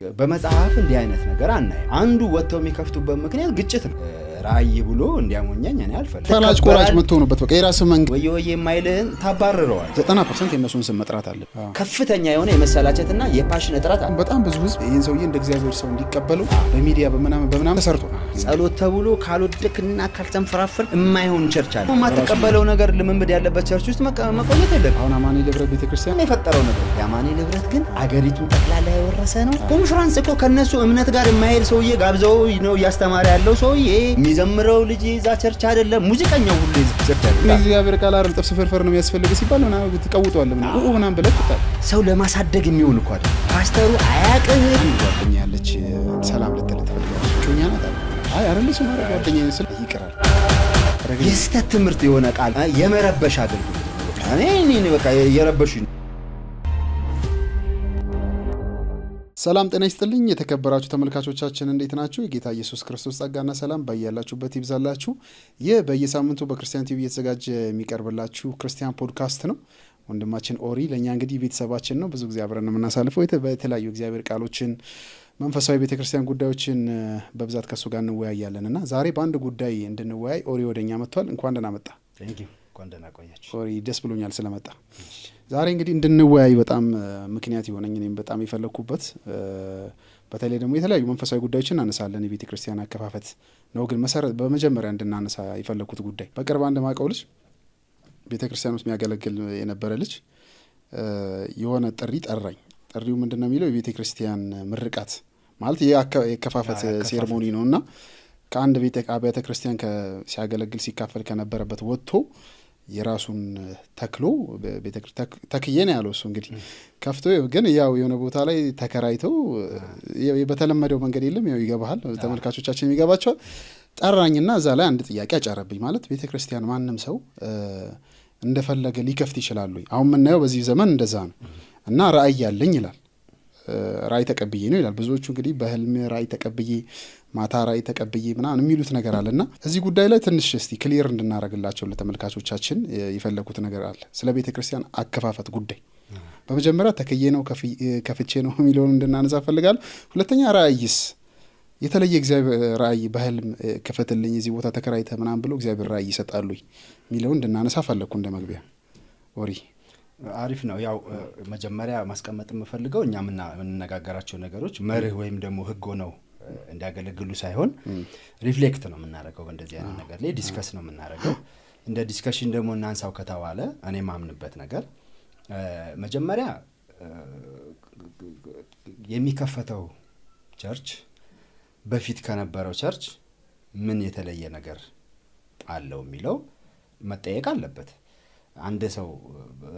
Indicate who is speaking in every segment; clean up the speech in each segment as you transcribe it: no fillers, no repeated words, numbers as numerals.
Speaker 1: በመጽሐፍ እንዲህ አይነት ነገር አናይ አንዱ ወጥተው የሚከፍቱበት ምክንያት ግጭት ነው ራይ ብሎ እንዲያሞኛኝ እኔ አልፈልግም
Speaker 2: ፈላጭ ቆራጭ መጥቶኑበት በቃ የራስ መንግ
Speaker 1: ወየወየ የማይልህን ታባረረዋል
Speaker 2: 90% የነሱን ስም መጥራት አለ
Speaker 1: ከፍተኛ የሆነ የመሰላቸትና የፓሽን እጥረት አለ
Speaker 2: በጣም ብዙ ህዝብ ይሄን ሰውዬ እንደ እግዚአብሔር ሰው እንዲቀበለው በሚዲያ በመናም ተሰርቶ
Speaker 1: ጸሎት ተብሎ ካልወደክና ካልተንፈራፈር የማይሆን ቸርች አለ ማተቀበለው ነገር ልምምድ ያለበት ቸርች ውስጥ መቆየት የለም
Speaker 2: አሁን አማኒ ለብረት ቤተክርስቲያን
Speaker 1: የፈጠረው ነገር ያማኒ ለብረት ግን አገሪቱን ጠቅላላ ያወረሰ ነው ኮንፈረንስ እኮ ከነሱ እምነት ጋር የማይል ሰውዬ ጋብዘው ነው ያስተማረ ያለው ሰውዬ የሚዘምረው ልጅ ዛ ቸርች አይደለም ሙዚቀኛው ሁሉ ቸርች አይደለም
Speaker 2: እግዚአብሔር ቃል አይደል ጥፍስ ፍርፍር ነው የሚያስፈልግ ሲባል ምናምን ተቀውጧል ምናምን ብለህ ተጣ
Speaker 1: ሰው ለማሳደግ የሚሆን እኮ አይደል ፓስተሩ አያቅም
Speaker 2: ጓደኛለች ሰላም ልትል ትፈልጋለች ጮኛ ናት አይ አይደለች ማለት ጓደኛዬ ስል ይቀራል
Speaker 1: የስተት ትምህርት የሆነ ቃል የመረበሽ አገልግሎት እኔ በቃ የረበሹኝ
Speaker 2: ሰላም ጤና ይስጥልኝ የተከበራችሁ ተመልካቾቻችን እንዴት ናችሁ የጌታ ኢየሱስ ክርስቶስ ጸጋና ሰላም በእያላችሁበት ይብዛላችሁ ይህ በየሳምንቱ በክርስቲያን ቲቪ የተዘጋጀ የሚቀርብላችሁ ክርስቲያን ፖድካስት ነው ወንድማችን ኦሪ ለኛ እንግዲህ ቤተሰባችን ነው ብዙ ጊዜ አብረን የምናሳልፈው በተለያዩ እግዚአብሔር ቃሎችን መንፈሳዊ ቤተክርስቲያን ጉዳዮችን በብዛት ከሱ ጋር እንወያያለንና ዛሬ በአንድ ጉዳይ እንድንወያይ ኦሪ ወደኛ መጥቷል እንኳን ደህና መጣ
Speaker 1: ቴንክ ዩ እንኳን ደህና ቆያችሁ
Speaker 2: ኦሪ ደስ ብሎኛል ስለመጣ ዛሬ እንግዲህ እንድንወያይ በጣም ምክንያት ይሆነኝ እኔም በጣም ይፈልኩበት በተለይ ደግሞ የተለያዩ መንፈሳዊ ጉዳዮችን እናነሳለን የቤተክርስቲያን አከፋፈት ነው ግን መሰረት በመጀመሪያ እንድናነሳ ይፈልኩት ጉዳይ በቅርብ አንድ ማቀው ልጅ ቤተክርስቲያን ውስጥ የሚያገለግል የነበረ ልጅ የሆነ ጥሪ ጠራኝ ጥሪው ምንድነው የሚለው የቤተክርስቲያን ምርቃት ማለት የአከፋፈት ሴሬሞኒ ነውና ከአንድ ቤተክርስቲያን ሲያገለግል ሲካፈል ከነበረበት ወጥቶ የራሱን ተክሎ ተክዬ ነው ያለው እሱ እንግዲህ ከፍቶ ግን ያው የሆነ ቦታ ላይ ተከራይተው በተለመደው መንገድ የለም ያው ይገባሃል ተመልካቾቻችን ይገባቸዋል ጠራኝና እዛ ላይ አንድ ጥያቄ አጫረብኝ ማለት ቤተክርስቲያን ማንም ሰው እንደፈለገ ሊከፍት ይችላል አሁን ምናየው በዚህ ዘመን እንደዛ ነው እና ራእይ ያለኝ ይላል ራእይ ተቀብዬ ነው ይላል ብዙዎቹ እንግዲህ በህልም ራእይ ተቀብዬ ማታ ራእይ ተቀብዬ ምናምን የሚሉት ነገር አለና እዚህ ጉዳይ ላይ ትንሽ እስቲ ክሊር እንድናረጋግላቸው ለተመልካቾቻችን ይፈልኩት ነገር አለ ስለ ቤተክርስቲያን አከፋፈት ጉዳይ በመጀመሪያ ተከዬ ነው ከፍቼ ነው የሚለውን እንድናነሳ ፈልጋለሁ ሁለተኛ ራእይስ የተለየ እግዚአብሔር ራእይ በህልም ከፈተልኝ እዚህ ቦታ ተከራይተ ምናምን ብሎ እግዚአብሔር ራእይ ይሰጣሉ የሚለውን እንድናነሳ ፈለኩ እንደመግቢያ ወሪ
Speaker 1: አሪፍ ነው ያው መጀመሪያ ማስቀመጥ የምፈልገው እኛ ምንነጋገራቸው ነገሮች መርህ ወይም ደግሞ ህግ ነው እንዲያገለግሉ ሳይሆን ሪፍሌክት ነው የምናደርገው በእንደዚህ አይነት ነገር ላይ ዲስከስ ነው የምናደርገው እንደ ዲስከሽን ደግሞ እናንሳው ከተባለ እኔ ማምንበት ነገር መጀመሪያ የሚከፈተው ቸርች በፊት ከነበረው ቸርች ምን የተለየ ነገር አለው የሚለው መጠየቅ አለበት አንድ ሰው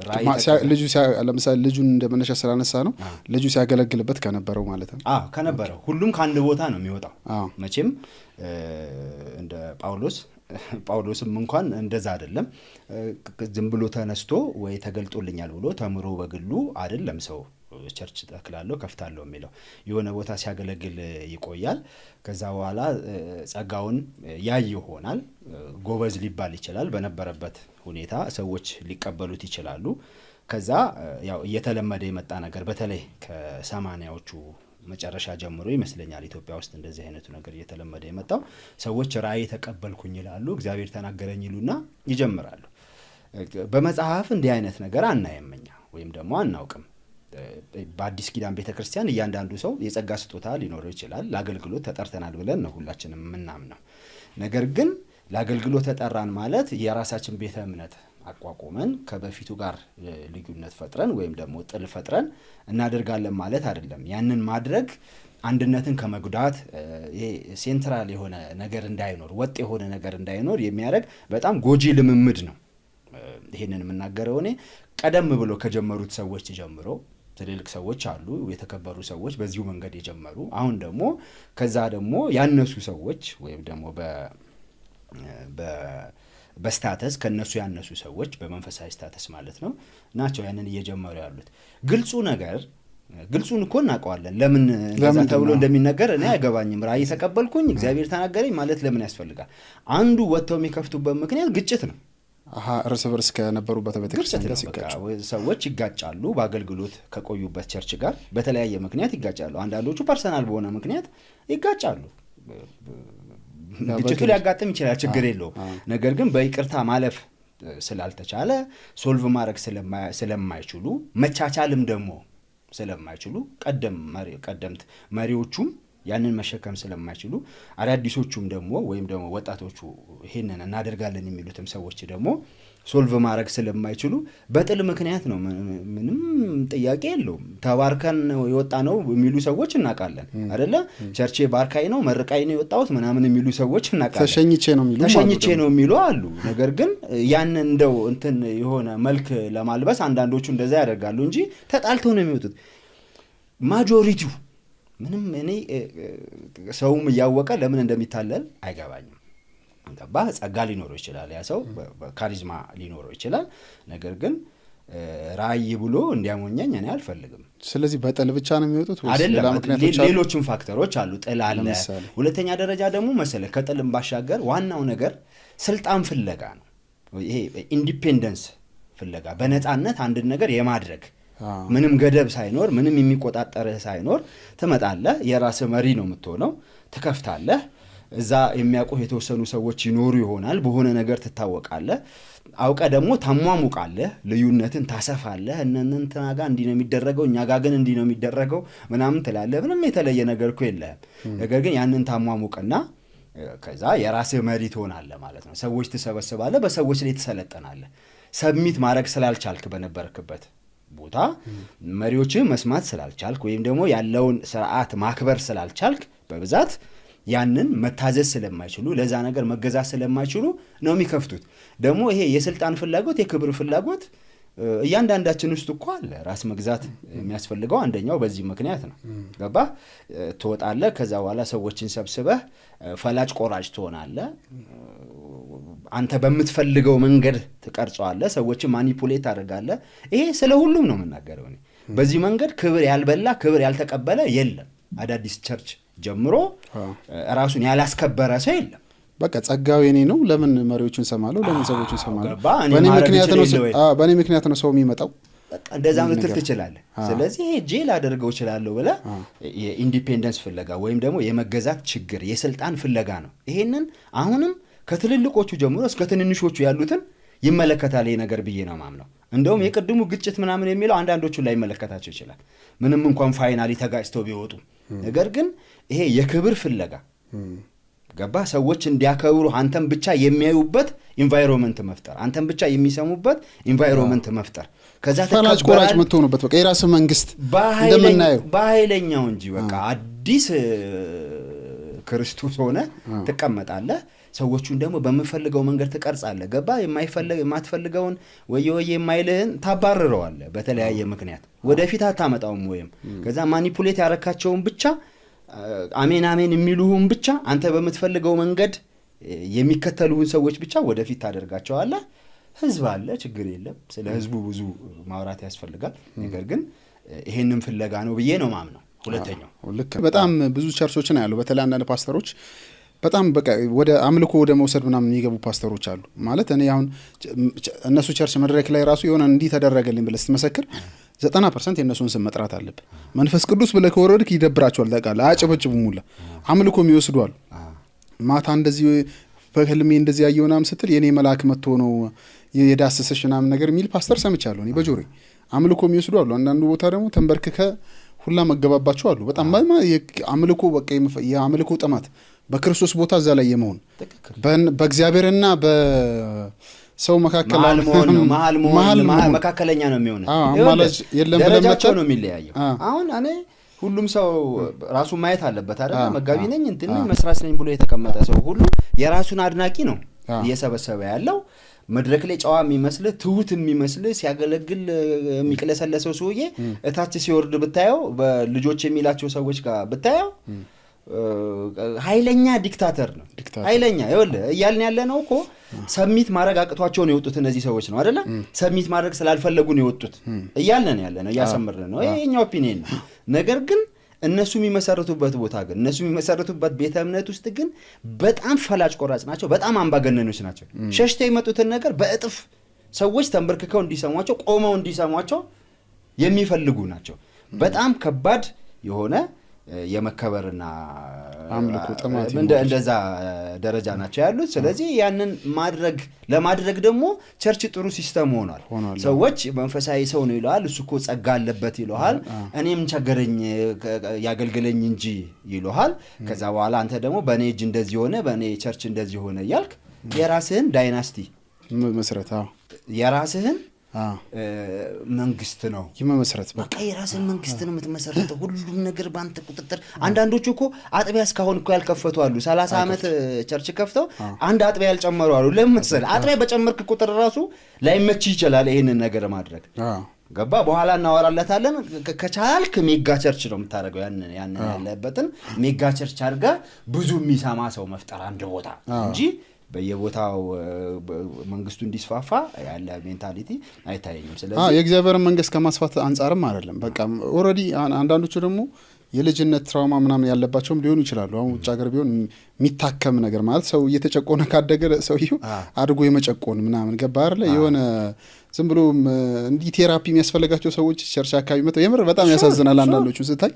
Speaker 1: ራይ
Speaker 2: ልጁ ለምሳሌ ልጁን እንደመነሻ ስላነሳ ነው ልጁ ሲያገለግልበት ከነበረው ማለት ነው
Speaker 1: ከነበረው ሁሉም ካንድ ቦታ ነው የሚወጣው መቼም እንደ ጳውሎስም እንኳን እንደዛ አይደለም ዝም ብሎ ተነስቶ ወይ ተገልጦልኛል ብሎ ተምሮ በግሉ አይደለም ሰው ቸርች ተክላለሁ ከፍታለሁ የሚለው የሆነ ቦታ ሲያገለግል ይቆያል ከዛ በኋላ ጸጋውን ያይ ይሆናል ጎበዝ ሊባል ይችላል በነበረበት ሁኔታ ሰዎች ሊቀበሉት ይችላሉ ከዛ ያው እየተለመደ የመጣ ነገር በተለይ ከ80ዎቹ መጨረሻ ጀምሮ ይመስለኛል ኢትዮጵያ ውስጥ እንደዚህ አይነቱ ነገር እየተለመደ የመጣው ሰዎች ራእይ ተቀበልኩኝ ይላሉ እግዚአብሔር ተናገረኝ ይሉና ይጀምራሉ በመጽሐፍ እንዲህ አይነት ነገር አናየምኛ ወይም ደግሞ አናውቅም በአዲስ ኪዳን ቤተክርስቲያን እያንዳንዱ ሰው የጸጋ ስጦታ ሊኖረው ይችላል ለአገልግሎት ተጠርተናል ብለን ነው ሁላችንም ምናምነው ነገር ግን ለአገልግሎት ተጠራን ማለት የራሳችን ቤተ እምነት አቋቁመን ከበፊቱ ጋር ልዩነት ፈጥረን ወይም ደግሞ ጥል ፈጥረን እናደርጋለን ማለት አይደለም ያንን ማድረግ አንድነትን ከመጉዳት ይሄ ሴንትራል የሆነ ነገር እንዳይኖር ወጥ የሆነ ነገር እንዳይኖር የሚያደርግ በጣም ጎጂ ልምምድ ነው ይሄንን የምናገረው እኔ ቀደም ብሎ ከጀመሩት ሰዎች ጀምሮ ትልልቅ ሰዎች አሉ የተከበሩ ሰዎች በዚሁ መንገድ የጀመሩ አሁን ደግሞ ከዛ ደግሞ ያነሱ ሰዎች ወይም ደግሞ በስታተስ ከነሱ ያነሱ ሰዎች በመንፈሳዊ ስታተስ ማለት ነው ናቸው ያንን እየጀመሩ ያሉት ግልጹን እኮ እናቀዋለን ለምን እንደዛ ተብሎ እንደሚነገር እኔ አይገባኝም ራእይ ተቀበልኩኝ እግዚአብሔር ተናገረኝ ማለት ለምን ያስፈልጋል አንዱ ወጥተው የሚከፍቱበት ምክንያት ግጭት ነው
Speaker 2: እርስ በርስ ከነበሩበት ቤተክርስቲያን ጋር ሲጋጩ
Speaker 1: ሰዎች ይጋጫሉ። በአገልግሎት ከቆዩበት ቸርች ጋር በተለያየ ምክንያት ይጋጫሉ። አንዳንዶቹ ፐርሰናል በሆነ ምክንያት ይጋጫሉ። ግጭቱ ሊያጋጥም ይችላል፣ ችግር የለውም። ነገር ግን በይቅርታ ማለፍ ስላልተቻለ ሶልቭ ማድረግ ስለማይችሉ መቻቻልም ደግሞ ስለማይችሉ ቀደምት መሪዎቹም ያንን መሸከም ስለማይችሉ አዳዲሶቹም ደግሞ ወይም ደግሞ ወጣቶቹ ይሄንን እናደርጋለን የሚሉትም ሰዎች ደግሞ ሶልቭ ማድረግ ስለማይችሉ በጥል ምክንያት ነው። ምንም ጥያቄ የለውም። ተባርከን የወጣ ነው የሚሉ ሰዎች እናውቃለን አይደለ? ቸርቼ ባርካይ ነው መርቃይ ነው የወጣሁት ምናምን የሚሉ ሰዎች እናውቃለን። ተሸኝቼ ነው የሚሉ አሉ። ነገር ግን ያን እንደው እንትን የሆነ መልክ ለማልበስ አንዳንዶቹ እንደዛ ያደርጋሉ እንጂ ተጣልተው ነው የሚወጡት። ማጆሪቲው ምንም እኔ ሰውም እያወቀ ለምን እንደሚታለል አይገባኝም። አንተባ ጸጋ ሊኖረው ይችላል፣ ያ ሰው ካሪዝማ ሊኖረው ይችላል። ነገር ግን ራይ ብሎ እንዲያሞኛኝ እኔ አልፈልግም።
Speaker 2: ስለዚህ በጥል ብቻ ነው የሚወጡት ወይስ
Speaker 1: ሌላ ምክንያቶች አሉ? ሌሎችም ፋክተሮች አሉ። ጥል አለ። ሁለተኛ ደረጃ ደግሞ መሰለህ ከጥልም ባሻገር ዋናው ነገር ስልጣን ፍለጋ ነው። ይሄ ኢንዲፔንደንስ ፍለጋ፣ በነፃነት አንድ ነገር የማድረግ ምንም ገደብ ሳይኖር ምንም የሚቆጣጠርህ ሳይኖር ትመጣለህ። የራስ መሪ ነው የምትሆነው። ትከፍታለህ። እዛ የሚያውቁህ የተወሰኑ ሰዎች ይኖሩ ይሆናል። በሆነ ነገር ትታወቃለህ። አውቀ ደግሞ ታሟሙቃለህ። ልዩነትን ታሰፋለህ። እንትና ጋር እንዲህ ነው የሚደረገው፣ እኛ ጋር ግን እንዲህ ነው የሚደረገው ምናምን ትላለህ። ምንም የተለየ ነገር እኮ የለህም። ነገር ግን ያንን ታሟሙቅና ከዛ የራስህ መሪ ትሆናለህ ማለት ነው። ሰዎች ትሰበስባለህ። በሰዎች ላይ ትሰለጠናለህ። ሰብሚት ማድረግ ስላልቻልክ በነበርክበት ቦታ መሪዎችን መስማት ስላልቻልክ ወይም ደግሞ ያለውን ስርዓት ማክበር ስላልቻልክ በብዛት ያንን መታዘዝ ስለማይችሉ ለዛ ነገር መገዛት ስለማይችሉ ነው የሚከፍቱት። ደግሞ ይሄ የስልጣን ፍላጎት የክብር ፍላጎት እያንዳንዳችን ውስጥ እኮ አለ። ራስ መግዛት የሚያስፈልገው አንደኛው በዚህ ምክንያት ነው። ገባህ? ትወጣለህ። ከዛ በኋላ ሰዎችን ሰብስበህ ፈላጭ ቆራጭ ትሆናለህ። አንተ በምትፈልገው መንገድ ትቀርጸዋለህ። ሰዎችን ማኒፑሌት ታደርጋለህ። ይሄ ስለ ሁሉም ነው የምናገረው እኔ። በዚህ መንገድ ክብር ያልበላ ክብር ያልተቀበለ የለም። አዳዲስ ቸርች ጀምሮ ራሱን ያላስከበረ ሰው የለም።
Speaker 2: በቃ ጸጋው የኔ ነው። ለምን መሪዎቹን ሰማለሁ? ለምን ሰዎችን ሰማለሁ? በእኔ ምክንያት ነው ሰው የሚመጣው።
Speaker 1: በቃ እንደዛ ምትል ትችላለህ። ስለዚህ ጄል አደርገው ይችላል ብለህ የኢንዲፔንደንስ ፍለጋ ወይም ደግሞ የመገዛት ችግር የስልጣን ፍለጋ ነው። ይሄንን አሁንም ከትልልቆቹ ጀምሮ እስከ ትንንሾቹ ያሉትን ይመለከታል ይሄ ነገር ብዬ ነው ማምነው። እንደውም የቅድሙ ግጭት ምናምን የሚለው አንዳንዶቹን ላይ ይመለከታቸው ይችላል ምንም እንኳን ፋይናሊ ተጋጭተው ቢወጡ። ነገር ግን ይሄ የክብር ፍለጋ ገባ ሰዎች እንዲያከብሩ አንተም ብቻ የሚያዩበት ኢንቫይሮንመንት መፍጠር፣ አንተም ብቻ የሚሰሙበት ኢንቫይሮንመንት መፍጠር። ከዛ
Speaker 2: ፈላጭ ቆራጭ መጥቶኑበት በቃ የራስ መንግስት እንደምናየው
Speaker 1: በኃይለኛው እንጂ በቃ አዲስ ክርስቶስ ሆነ ተቀመጣለህ። ሰዎቹን ደግሞ በመፈልገው መንገድ ትቀርጻለህ። ገባ የማትፈልገውን ወየ የማይልህን ታባርረዋለህ በተለያየ ምክንያት ወደፊት አታመጣውም። ወይም ከዛ ማኒፑሌት ያረካቸውን ብቻ አሜን አሜን የሚሉህን ብቻ አንተ በመትፈልገው መንገድ የሚከተሉህን ሰዎች ብቻ ወደፊት ታደርጋቸዋለህ። ህዝብ አለ፣ ችግር የለም። ስለ ህዝቡ ብዙ ማውራት ያስፈልጋል። ነገር ግን ይሄንን ፍለጋ ነው ብዬ ነው ማምነው። ሁለተኛው
Speaker 2: ልክ በጣም ብዙ ቸርቾችን ያለው በተለይ አንዳንድ ፓስተሮች በጣም በቃ ወደ አምልኮ ወደ መውሰድ ምናምን የሚገቡ ፓስተሮች አሉ። ማለት እኔ አሁን እነሱ ቸርች መድረክ ላይ ራሱ የሆነ እንዲህ ተደረገልኝ ብለህ ስትመሰክር 90% የነሱን ስም መጥራት አለብህ። መንፈስ ቅዱስ ብለህ ከወረድክ ይደብራቸዋል። ታውቃለህ፣ አያጨበጭቡም ሁላ አምልኮ የሚወስዱ አሉ። ማታ እንደዚህ በህልሜ እንደዚህ ያየው ምናምን ስትል የኔ መልአክ መጥቶ ነው የዳሰሰሽ ምናምን ነገር የሚል ፓስተር ሰምቻለሁ እኔ በጆሮዬ። አምልኮ የሚወስዱ አሉ። አንዳንዱ ቦታ ደግሞ ተንበርክከ ሁላ መገባባቸው አሉ። በጣም አምልኮ በቃ የአምልኮ ጥማት በክርስቶስ ቦታ እዛ ላይ የመሆን በእግዚአብሔርና በሰው መካከል
Speaker 1: መሀል መካከለኛ ነው የሚሆነው። ደረጃቸው ነው የሚለያየው። አሁን እኔ ሁሉም ሰው ራሱን ማየት አለበት አይደል? መጋቢ ነኝ እንትን መስራች ነኝ ብሎ የተቀመጠ ሰው ሁሉ የራሱን አድናቂ ነው እየሰበሰበ ያለው። መድረክ ላይ ጨዋ የሚመስልህ ትሁት የሚመስልህ ሲያገለግል የሚቅለሰለሰው ሰውዬ እታች ሲወርድ ብታየው በልጆች የሚላቸው ሰዎች ጋር ብታየው ኃይለኛ ዲክታተር ነው። ኃይለኛ ይኸውልህ እያልን ያለ ነው እኮ ሰሚት ማድረግ አቅቷቸው ነው የወጡት እነዚህ ሰዎች ነው አይደለ? ሰሚት ማድረግ ስላልፈለጉ ነው የወጡት እያልን ያለ ነው፣ እያሰመርን ነው። ይሄኛው ኦፒኒየን ነው። ነገር ግን እነሱ የሚመሰርቱበት ቦታ ግን እነሱ የሚመሰርቱበት ቤተ እምነት ውስጥ ግን በጣም ፈላጭ ቆራጭ ናቸው በጣም አምባገነኖች ናቸው ሸሽተው የመጡትን ነገር በእጥፍ ሰዎች ተንበርክከው እንዲሰሟቸው ቆመው እንዲሰሟቸው የሚፈልጉ ናቸው በጣም ከባድ የሆነ የመከበርና
Speaker 2: አምልኮ ጥማት
Speaker 1: እንደዛ ደረጃ ናቸው ያሉት ስለዚህ ያንን ለማድረግ ደግሞ ቸርች ጥሩ ሲስተም ሆኗል ሰዎች መንፈሳዊ ሰው ነው ይሏል እሱ እኮ ጸጋ አለበት ይሏል እኔም ቸገረኝ ያገልግለኝ እንጂ ይሏል ከዛ በኋላ አንተ ደግሞ በኔ እጅ እንደዚህ ሆነ በኔ ቸርች እንደዚህ ሆነ ይልክ የራስህን ዳይናስቲ
Speaker 2: መስረታው
Speaker 1: የራስህን መንግስት ነው
Speaker 2: ይመመስረት
Speaker 1: በቃ የራስህን መንግስት ነው የምትመሰርተው ሁሉም ነገር ባንተ ቁጥጥር አንዳንዶቹ እኮ አጥቢያ እስካሁን እኮ ያልከፈቱ አሉ 30 አመት ቸርች ከፍተው አንድ አጥቢያ ያልጨመሩ አሉ ለምሳሌ አጥቢያ በጨመርክ ቁጥር ራሱ ላይመች ይችላል ይሄንን ነገር ማድረግ ገባ በኋላ እናወራለታለን ከቻልክ ሜጋ ቸርች ነው የምታደርገው ያን ያለበትን ሜጋ ቸርች አድርጋ ብዙ የሚሰማ ሰው መፍጠር አንድ ቦታ እንጂ በየቦታው መንግስቱ እንዲስፋፋ ያለ ሜንታሊቲ አይታየኝም ስለዚህ
Speaker 2: የእግዚአብሔር መንግስት ከማስፋት አንፃርም አይደለም በቃ ኦሬዲ አንዳንዶቹ ደግሞ የልጅነት ትራውማ ምናምን ያለባቸውም ሊሆኑ ይችላሉ አሁን ውጭ ሀገር ቢሆን የሚታከም ነገር ማለት ሰው እየተጨቆነ ካደገ ሰውየው አድጎ የመጨቆን ምናምን ገባ አይደለ የሆነ ዝም ብሎ እንዲ ቴራፒ የሚያስፈልጋቸው ሰዎች ቸርች አካባቢ መጥተው የምር በጣም ያሳዝናል አንዳንዶቹ ስታይ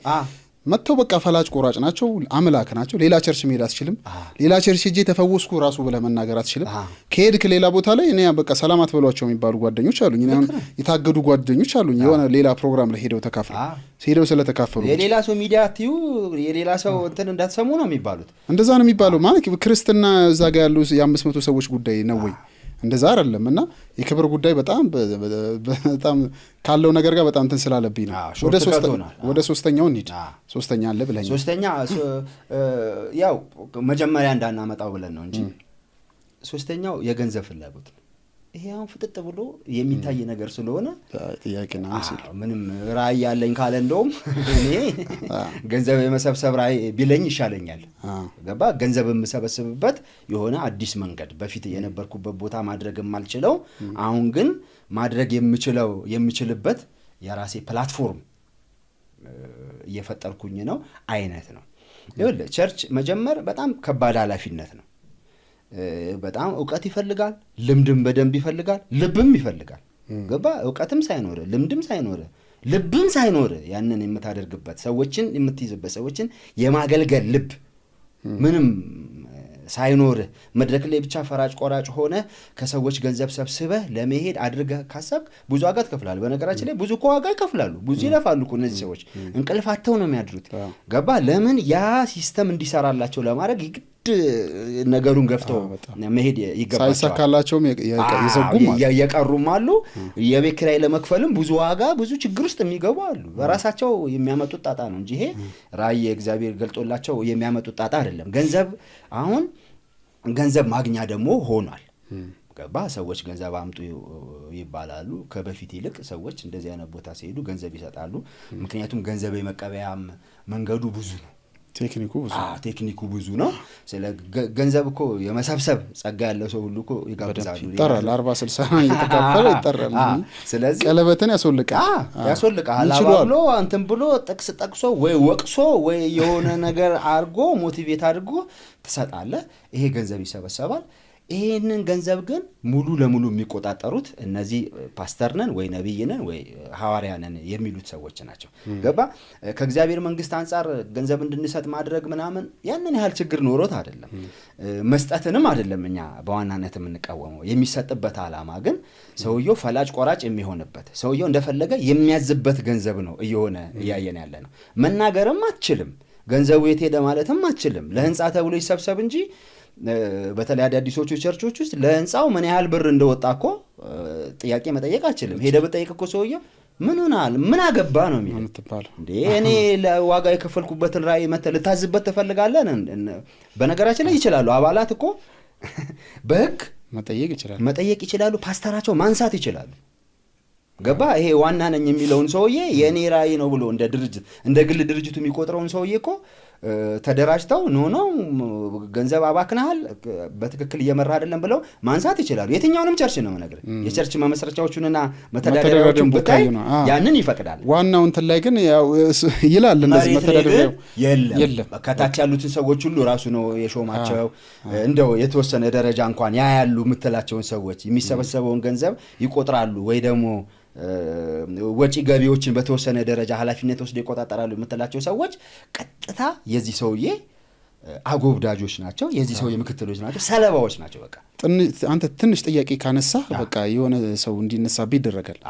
Speaker 2: መጥተው በቃ ፈላጭ ቆራጭ ናቸው አምላክ ናቸው ሌላ ቸርች መሄድ አትችልም ሌላ ቸርች ሄጄ ተፈወስኩ ራሱ ብለ መናገር አትችልም ከሄድክ ሌላ ቦታ ላይ እኔ በቃ ሰላም አትበሏቸው የሚባሉ ጓደኞች አሉኝ እኔ የታገዱ ጓደኞች አሉኝ የሆነ ሌላ ፕሮግራም ላይ ሄደው ስለተካፈሉ
Speaker 1: የሌላ ሰው ሚዲያ አትዩ የሌላ ሰው እንትን እንዳትሰሙ ነው የሚባሉት
Speaker 2: እንደዛ ነው የሚባለው ማለት ክርስትና እዛ ጋር ያሉ የ500 ሰዎች ጉዳይ ነው ወይ እንደዛ አይደለም እና የክብር ጉዳይ በጣም ካለው ነገር ጋር በጣም ተንስላለብኝ ነው ወደ ሶስተኛው እንሂድ ሶስተኛ አለ ብለኝ
Speaker 1: ሶስተኛ ያው መጀመሪያ እንዳናመጣው ብለን ነው እንጂ ሶስተኛው የገንዘብ ፍላጎት ይሄ አሁን ፍጥጥ ብሎ የሚታይ ነገር ስለሆነ
Speaker 2: ጥያቄና መስል
Speaker 1: ምንም ራይ ያለኝ ካለ እንደውም እኔ ገንዘብ የመሰብሰብ ራይ ቢለኝ ይሻለኛል ገባ ገንዘብ የምሰበስብበት የሆነ አዲስ መንገድ በፊት የነበርኩበት ቦታ ማድረግ የማልችለው አሁን ግን ማድረግ የምችልበት የራሴ ፕላትፎርም እየፈጠርኩኝ ነው አይነት ነው ይኸውልህ ቸርች መጀመር በጣም ከባድ ኃላፊነት ነው በጣም ዕውቀት ይፈልጋል ልምድም በደንብ ይፈልጋል ልብም ይፈልጋል ገባ ዕውቀትም ሳይኖር ልምድም ሳይኖር ልብም ሳይኖር ያንን የምታደርግበት ሰዎችን የምትይዝበት ሰዎችን የማገልገል ልብ ምንም ሳይኖር መድረክ ላይ ብቻ ፈራጭ ቆራጭ ሆነ ከሰዎች ገንዘብ ሰብስበ ለመሄድ አድርገህ ካሰብክ ብዙ ዋጋ ትከፍላለህ በነገራችን ላይ ብዙ ዋጋ ይከፍላሉ ብዙ ይለፋሉ እኮ እነዚህ ሰዎች እንቅልፋቸው ነው የሚያድሩት ገባ ለምን ያ ሲስተም እንዲሰራላቸው ለማድረግ ነገሩን ገፍተው መሄድ ይገባቸዋል
Speaker 2: ሳይሳካላቸውም
Speaker 1: የቀሩም አሉ የቤት ኪራይ ለመክፈልም ብዙ ዋጋ ብዙ ችግር ውስጥ የሚገቡ አሉ በራሳቸው የሚያመጡት ጣጣ ነው እንጂ ይሄ ራእይ እግዚአብሔር ገልጦላቸው የሚያመጡት ጣጣ አይደለም ገንዘብ ማግኛ ደግሞ ሆኗል ገባ ሰዎች ገንዘብ አምጡ ይባላሉ ከበፊት ይልቅ ሰዎች እንደዚህ አይነት ቦታ ሲሄዱ ገንዘብ ይሰጣሉ ምክንያቱም ገንዘብ የመቀበያም መንገዱ ብዙ ነው ቴክኒኩ ብዙ ነው ስለ ገንዘብ እኮ የመሰብሰብ ጸጋ ያለው ሰው ሁሉ እኮ ይጋብዛሉ
Speaker 2: ይጠራል 40 60 እየተካፈለ ይጠራል
Speaker 1: ስለዚህ
Speaker 2: ቀለበትን
Speaker 1: ያስወልቃል አባብሎ አንተም ብሎ ጥቅስ ጠቅሶ ወይ ወቅሶ ወይ የሆነ ነገር አርጎ ሞቲቬት አድርጎ ተሰጣለ ይሄ ገንዘብ ይሰበሰባል ይሄንን ገንዘብ ግን ሙሉ ለሙሉ የሚቆጣጠሩት እነዚህ ፓስተር ነን ወይ ነብይ ነን ወይ ሐዋርያ ነን የሚሉት ሰዎች ናቸው ገባ ከእግዚአብሔር መንግስት አንፃር ገንዘብ እንድንሰጥ ማድረግ ምናምን ያንን ያህል ችግር ኖሮት አይደለም መስጠትንም አይደለም እኛ በዋናነት የምንቀወመው የሚሰጥበት ዓላማ ግን ሰውየው ፈላጭ ቆራጭ የሚሆንበት ሰውየው እንደፈለገ የሚያዝበት ገንዘብ ነው እየሆነ ያየን ያለ ነው መናገርም አትችልም ገንዘቡ የት ሄደ ማለትም አትችልም ለህንጻ ተብሎ ይሰብሰብ እንጂ በተለይ አዳዲሶቹ ቸርቾች ውስጥ ለህንጻው ምን ያህል ብር እንደወጣኮ ጥያቄ መጠየቅ አትችልም ሄደ በጠይቅኮ ሰውየው ምን ሆናል ምን አገባ ነው የሚለው እንዴ እኔ ለዋጋ የከፈልኩበትን ራይ መተ ልታዝበት ተፈልጋለህ በነገራችን ላይ ይችላሉ አባላት እኮ በህግ
Speaker 2: መጠየቅ ይችላሉ
Speaker 1: ፓስተራቸው ማንሳት ይችላሉ ገባ ይሄ ዋና ነኝ የሚለውን ሰውዬ የኔ ራይ ነው ብሎ እንደ ድርጅት እንደ ግል ድርጅቱ የሚቆጥረውን ሰውዬ እኮ ተደራጅተው ኖ ገንዘብ አባክናል በትክክል እየመራ አይደለም ብለው ማንሳት ይችላሉ የትኛውንም ቸርች ነው ነገር የቸርች መመስረቻዎቹንና መተዳደሪያዎቹን ብታይ ያንን ይፈቅዳል
Speaker 2: ዋናው እንትን ላይ ግን ያው ይላል እንደዚህ መተዳደሪያው
Speaker 1: የለም ከታች ያሉትን ሰዎች ሁሉ ራሱ ነው የሾማቸው እንደው የተወሰነ ደረጃ እንኳን ያያሉ ምትላቸውን ሰዎች የሚሰበሰበውን ገንዘብ ይቆጥራሉ ወይ ደግሞ ወጪ ገቢዎችን በተወሰነ ደረጃ ኃላፊነት ወስደው ይቆጣጣራሉ የምትላቸው ሰዎች ቀጥታ የዚህ ሰውዬ አጎብዳጆች ናቸው የዚህ ሰውዬ ምክትሎች ናቸው ሰለባዎች ናቸው በቃ
Speaker 2: አንተ ትንሽ ጥያቄ ካነሳ በቃ የሆነ ሰው እንዲነሳብ ይደረጋል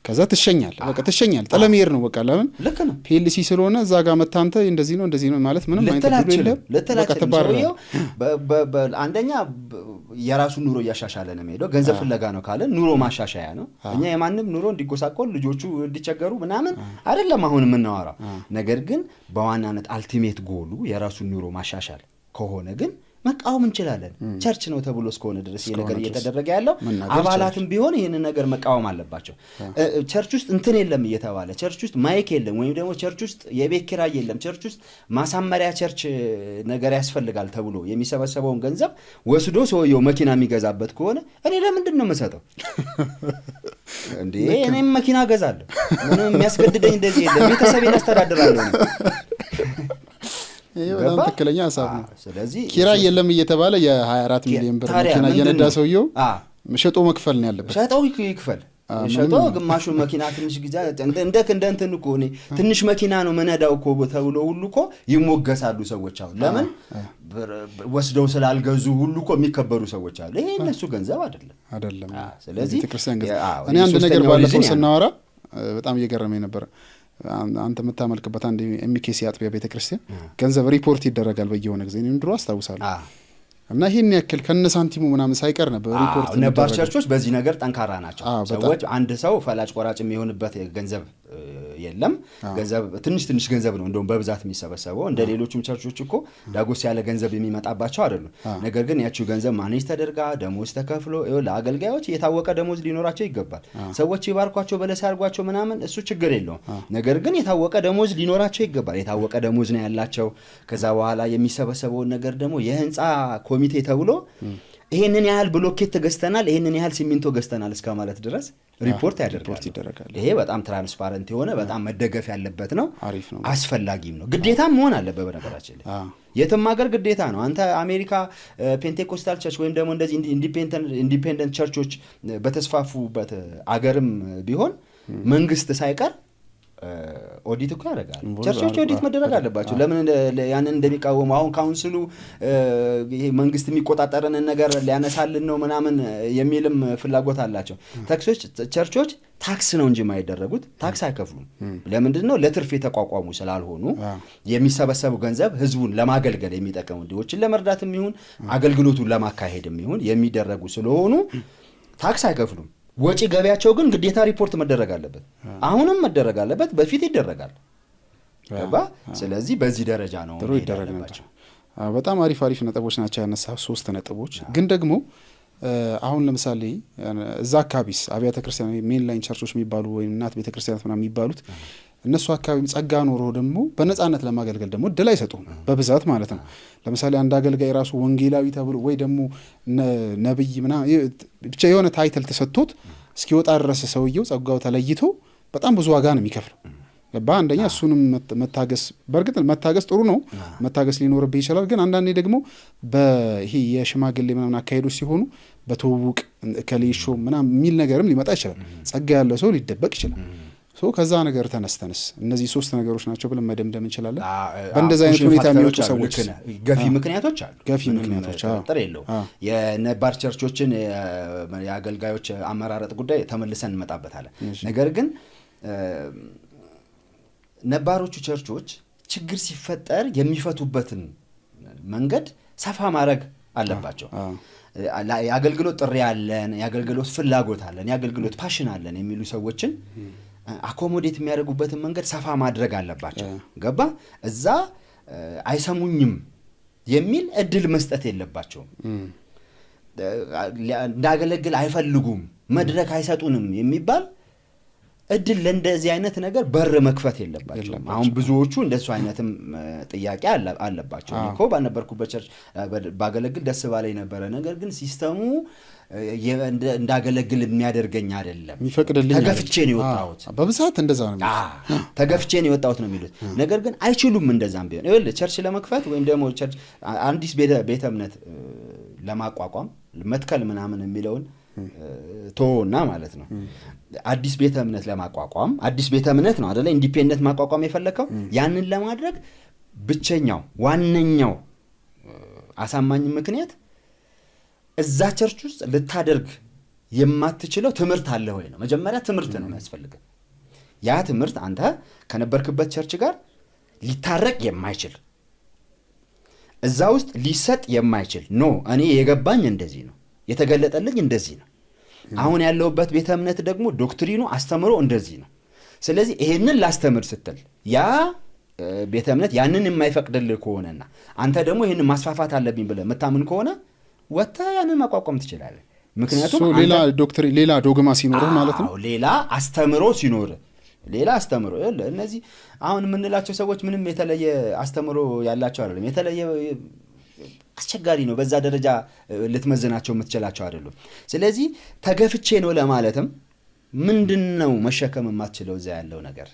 Speaker 2: ከዛ ትሸኛል በቃ ትሸኛል ጠለምየር ነው በቃ ለምን
Speaker 1: ልክ ነው
Speaker 2: ፒኤልሲ ስለሆነ እዛ ጋር መታንተ እንደዚህ ነው ማለት ምንም አይነት የለም
Speaker 1: በቃ ተባረው አንደኛ የራሱ ኑሮ ያሻሻለ ነው የሚሄደው ገንዘብ ፍለጋ ነው ካለ ኑሮ ማሻሻያ ነው እኛ የማንም ኑሮ እንዲጎሳቆል ልጆቹ እንዲቸገሩ ምናምን አይደለም አሁን የምናወራው ነገር ግን በዋናነት አልቲሜት ጎሉ የራሱ ኑሮ ማሻሻል ከሆነ ግን መቃወም እንችላለን ቸርች ነው ተብሎ እስከሆነ ድረስ የነገር እየተደረገ ያለው አባላትም ቢሆን ይሄን ነገር መቃወም አለባቸው ቸርች ውስጥ እንትን የለም እየተባለ ቸርች ውስጥ ማይክ የለም ወይም ደግሞ ቸርች ውስጥ የቤት ኪራይ የለም ቸርች ውስጥ ማሳመሪያ ቸርች ነገር ያስፈልጋል ተብሎ የሚሰበሰበውን ገንዘብ ወስዶ ሰውየው መኪና የሚገዛበት ከሆነ እኔ ለምንድን ነው መሰጠው እንዴ እኔም መኪና ገዛለሁ ምንም የሚያስገድደኝ እንደዚህ የለም ቤተሰቤን አስተዳድራለሁ
Speaker 2: በጣም ትክክለኛ ሐሳብ ነው ስለዚህ ኪራይ የለም እየተባለ የ24 ሚሊዮን ብር መኪና እየነዳ ሰውየው ሸጦ መክፈል ነው ያለበት
Speaker 1: ሸጦ ይክፈል ሸጦ ግማሹ መኪና ትንሽ ጊዜ እንትን እኮ እኔ ትንሽ መኪና ነው መነዳው እኮ ተብሎ ሁሉ እኮ ይሞገሳሉ ሰዎች አሁን ለምን ወስደው ስላልገዙ ሁሉ እኮ የሚከበሩ ሰዎች አሉ ይሄ እነሱ ገንዘብ አይደለም ስለዚህ
Speaker 2: ቤተክርስቲያን ገንዘብ እኔ አንድ ነገር ባለፈው ስናወራ በጣም እየገረመኝ ነበር አንተ መታመልከበት አንድ ኤምኬሲ አጥቢያ ቤተክርስቲያን ገንዘብ ሪፖርት ይደረጋል በየሆነ ጊዜ እኔም ድሮ አስታውሳለሁ እና ይሄን ያክል ከነሳንቲሙ ምናምን ሳይቀር ነበር ሪፖርት
Speaker 1: ነበር ቸርቾች በዚህ ነገር ጠንካራ ናቸው ሰዎች አንድ ሰው ፈላጭ ቆራጭ የሚሆንበት ገንዘብ የለም ገንዘብ ትንሽ ገንዘብ ነው እንደውም በብዛት የሚሰበሰበው እንደ ሌሎችም ቸርቾች እኮ ዳጎስ ያለ ገንዘብ የሚመጣባቸው አይደለም ነገር ግን ያቺው ገንዘብ ማኔጅ ተደርጋ ደሞዝ ተከፍሎ ለአገልጋዮች የታወቀ ደሞዝ ሊኖራቸው ይገባል ሰዎች ይባርኳቸው በለስ ያርጓቸው ምናምን እሱ ችግር የለውም ነገር ግን የታወቀ ደሞዝ ሊኖራቸው ይገባል የታወቀ ደሞዝ ነው ያላቸው ከዛ በኋላ የሚሰበሰበው ነገር ደግሞ የህንጻ ኮሚቴ ተብሎ ይሄንን ያህል ብሎኬት ገዝተናል ይሄንን ያህል ሲሚንቶ ገዝተናል እስከ ማለት ድረስ ሪፖርት ያደርጋል ይሄ በጣም ትራንስፓረንት የሆነ በጣም መደገፍ ያለበት ነው አስፈላጊም ነው ግዴታም መሆን አለበት በነገራችን ላይ የትም ሀገር ግዴታ ነው አንተ አሜሪካ ፔንቴኮስታል ቸርች ወይም ደግሞ እንደዚህ ኢንዲፔንደንት ቸርቾች በተስፋፉበት አገርም ቢሆን መንግስት ሳይቀር ኦዲት እኮ ያደርጋል ቸርቾች ኦዲት መደረግ አለባቸው ለምን ያንን እንደሚቃወሙ አሁን ካውንስሉ ይሄ መንግስት የሚቆጣጠረን ነገር ሊያነሳልን ነው ምናምን የሚልም ፍላጎት አላቸው ቸርቾች ታክስ ነው እንጂ ማይደረጉት ታክስ አይከፍሉም ለምንድነው ለትርፍ የተቋቋሙ ስላልሆኑ የሚሰበሰቡ ገንዘብ ህዝቡን ለማገልገል የሚጠቀሙ እንዲዎችን ለመርዳትም ይሁን አገልግሎቱን ለማካሄድም ይሁን የሚደረጉ ስለሆኑ ታክስ አይከፍሉም ወጪ ገቢያቸው ግን ግዴታ ሪፖርት መደረግ አለበት አሁንም መደረግ አለበት በፊት ይደረጋል ገባ ስለዚህ በዚህ ደረጃ ነው
Speaker 2: ይደረጋቸው በጣም አሪፍ ነጥቦች ናቸው ያነሳው 3 ነጥቦች ግን ደግሞ አሁን ለምሳሌ እዛ አካባቢስ አብያተ ክርስቲያን ሜን ላይን ቸርቾች የሚባሉ ወይ እናት ቤተክርስቲያናት ምናምን የሚባሉት እነሱ አካባቢም ጸጋ ኖሮ ደግሞ በነጻነት ለማገልገል ደግሞ እድል አይሰጡም በብዛት ማለት ነው ለምሳሌ አንድ አገልጋይ ራሱ ወንጌላዊ ተብሎ ወይ ደግሞ ነብይ ምናምን ብቻ የሆነ ታይትል ተሰጥቶት እስኪወጣ ድረስ ሰውየው ጸጋው ተለይቶ በጣም ብዙ ዋጋ ነው የሚከፍለው በአንደኛ እሱንም መታገስ በርግጥ መታገስ ጥሩ ነው መታገስ ሊኖርበት ይችላል ግን አንዳንዴ ደግሞ በይሄ የሽማግሌ ምናምን አካሄዶች ሲሆኑ በተውውቅ ከሌሾ ምናምን የሚል ነገርም ሊመጣ ይችላል ጸጋ ያለው ሰው ሊደበቅ ይችላል ከዛ ነገር ተነስተንስ እነዚህ 3 ነገሮች ናቸው ብለን መደምደም እንችላለን በእንደዛ አይነት ሁኔታ የሚወጡ ሰዎች
Speaker 1: ገፊ ምክንያቶች አሉ
Speaker 2: ጥሩ
Speaker 1: የለው የነባር ቸርቾችን የአገልጋዮች አመራረጥ ጉዳይ ተመልሰን እንመጣበታለን ነገር ግን ነባሮቹ ቸርቾች ችግር ሲፈጠር የሚፈቱበትን መንገድ ሰፋ ማድረግ አለባቸው የአገልግሎት ጥሪ አለን የአገልግሎት ፍላጎት አለን የአገልግሎት ፓሽን አለን የሚሉ ሰዎችን አኮሞዴት የሚያደርጉበትን መንገድ ሰፋ ማድረግ አለባቸው ገባ እዛ አይሰሙኝም የሚል እድል መስጠት የለባቸውም እንዳገለግል አይፈልጉም መድረክ አይሰጡንም የሚባል እድል ለእንደዚህ አይነት ነገር በር መክፈት የለባቸውም። አሁን ብዙዎቹ እንደሱ አይነትም ጥያቄ አለባቸው። እኮ ባነበርኩበት ቸርች ባገለግል ደስ ባለኝ ነበረ፣ ነገር ግን ሲስተሙ እንዳገለግል የሚያደርገኝ አይደለም፣
Speaker 2: የሚፈቅድልኝ
Speaker 1: ተገፍቼ ነው የወጣሁት።
Speaker 2: በብዛት እንደዛ ነው
Speaker 1: ተገፍቼ ነው የወጣሁት ነው የሚሉት። ነገር ግን አይችሉም እንደዛም ቢሆን። ይኸውልህ ቸርች ለመክፈት ወይም ደግሞ ቸርች አዲስ ቤተ እምነት ለማቋቋም መትከል ምናምን የሚለውን ቶና ማለት ነው። አዲስ ቤተ እምነት ለማቋቋም አዲስ ቤተ እምነት ነው አይደለ ኢንዲፔንደንት ማቋቋም የፈለከው። ያንን ለማድረግ ብቸኛው ዋነኛው አሳማኝ ምክንያት እዛ ቸርች ውስጥ ልታደርግ የማትችለው ትምህርት አለ ወይ ነው። መጀመሪያ ትምህርት ነው የሚያስፈልገው። ያ ትምህርት አንተ ከነበርክበት ቸርች ጋር ሊታረቅ የማይችል እዛ ውስጥ ሊሰጥ የማይችል ኖ እኔ የገባኝ እንደዚህ ነው፣ የተገለጠልኝ እንደዚህ ነው፣ አሁን ያለውበት ቤተ እምነት ደግሞ ዶክትሪኑ አስተምሮ እንደዚህ ነው። ስለዚህ ይሄንን ላስተምር ስትል ያ ቤተ እምነት ያንን የማይፈቅድልህ ከሆነና አንተ ደግሞ ይሄንን ማስፋፋት አለብኝ ብለህ መታምን ከሆነ ወጣ ያንን ማቋቋም ትችላለህ። ምክንያቱም
Speaker 2: ሌላ ዶክትሪን ሌላ ዶግማ ሲኖር ማለት ነው፣
Speaker 1: ሌላ አስተምሮ ሲኖር ሌላ አስተምሮ እነዚህ አሁን የምንላቸው ሰዎች ምንም የተለየ አስተምሮ ያላቸው አይደለም። የተለየ አስቸጋሪ ነው፣ በዛ ደረጃ ልትመዝናቸው የምትችላቸው አይደሉም። ስለዚህ ተገፍቼ ነው ለማለትም ምንድነው መሸከም የማትችለው እዛ ያለው ነገር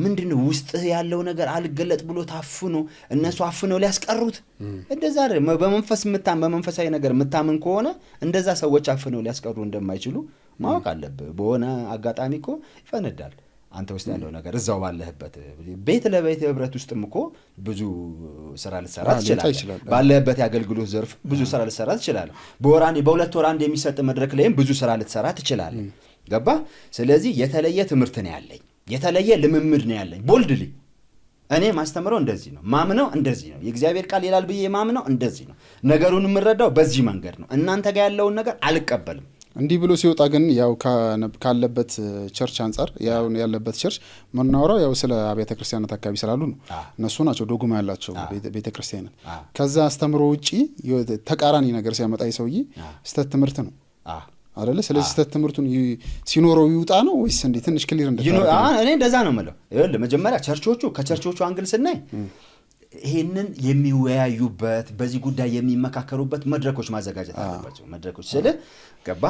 Speaker 1: ምንድነው? ውስጥ ያለው ነገር አልገለጥ ብሎ ታፍኖ እነሱ አፍነው ሊያስቀሩት እንደዛ አይደለም። በመንፈሳዊ ነገር የምታምን ከሆነ እንደዛ ሰዎች አፍነው ሊያስቀሩ እንደማይችሉ ማወቅ አለብህ። በሆነ አጋጣሚ እኮ ይፈነዳል አንተ ውስጥ ያለው ነገር እዛው ባለህበት ቤት ለቤት ህብረት ውስጥም እኮ ብዙ ስራ ልትሰራ ትችላለህ። ባለህበት የአገልግሎት ዘርፍ ብዙ ስራ ልትሰራ ትችላለህ። በሁለት ወር አንድ የሚሰጥ መድረክ ላይም ብዙ ስራ ልትሰራ ትችላለህ። ገባ? ስለዚህ የተለየ ትምህርት ነው ያለኝ፣ የተለየ ልምምድ ነው ያለኝ። ቦልድሊ እኔ ማስተምረው እንደዚህ ነው፣ ማምነው እንደዚህ ነው፣ የእግዚአብሔር ቃል ይላል ብዬ ማምነው እንደዚህ ነው፣ ነገሩን የምረዳው በዚህ መንገድ ነው። እናንተ ጋር ያለውን ነገር አልቀበልም።
Speaker 2: እንዲህ ብሎ ሲወጣ ግን ያው ካለበት ቸርች አንፃር ያው ያለበት ቸርች መናወራው ያው ስለ አብያተ ክርስቲያናት አካባቢ ስላሉ ነው። እነሱ ናቸው ዶግማ ያላቸው ቤተ ክርስቲያናት። ከዛ አስተምሮ ውጪ ተቃራኒ ነገር ሲያመጣ ይሰውይ ስተት ትምህርት ነው አይደለ? ስለዚህ ስተት ትምህርቱን ሲኖረው ይውጣ ነው ወይስ እንዴ? ትንሽ ክሊር እንደታረቀ
Speaker 1: እኔ እንደዛ ነው የምለው። ይኸውልህ መጀመሪያ ከቸርቾቹ አንግል ስናይ ይሄንን የሚወያዩበት በዚህ ጉዳይ የሚመካከሩበት መድረኮች ማዘጋጀት አለባቸው። መድረኮች ስለ ገባ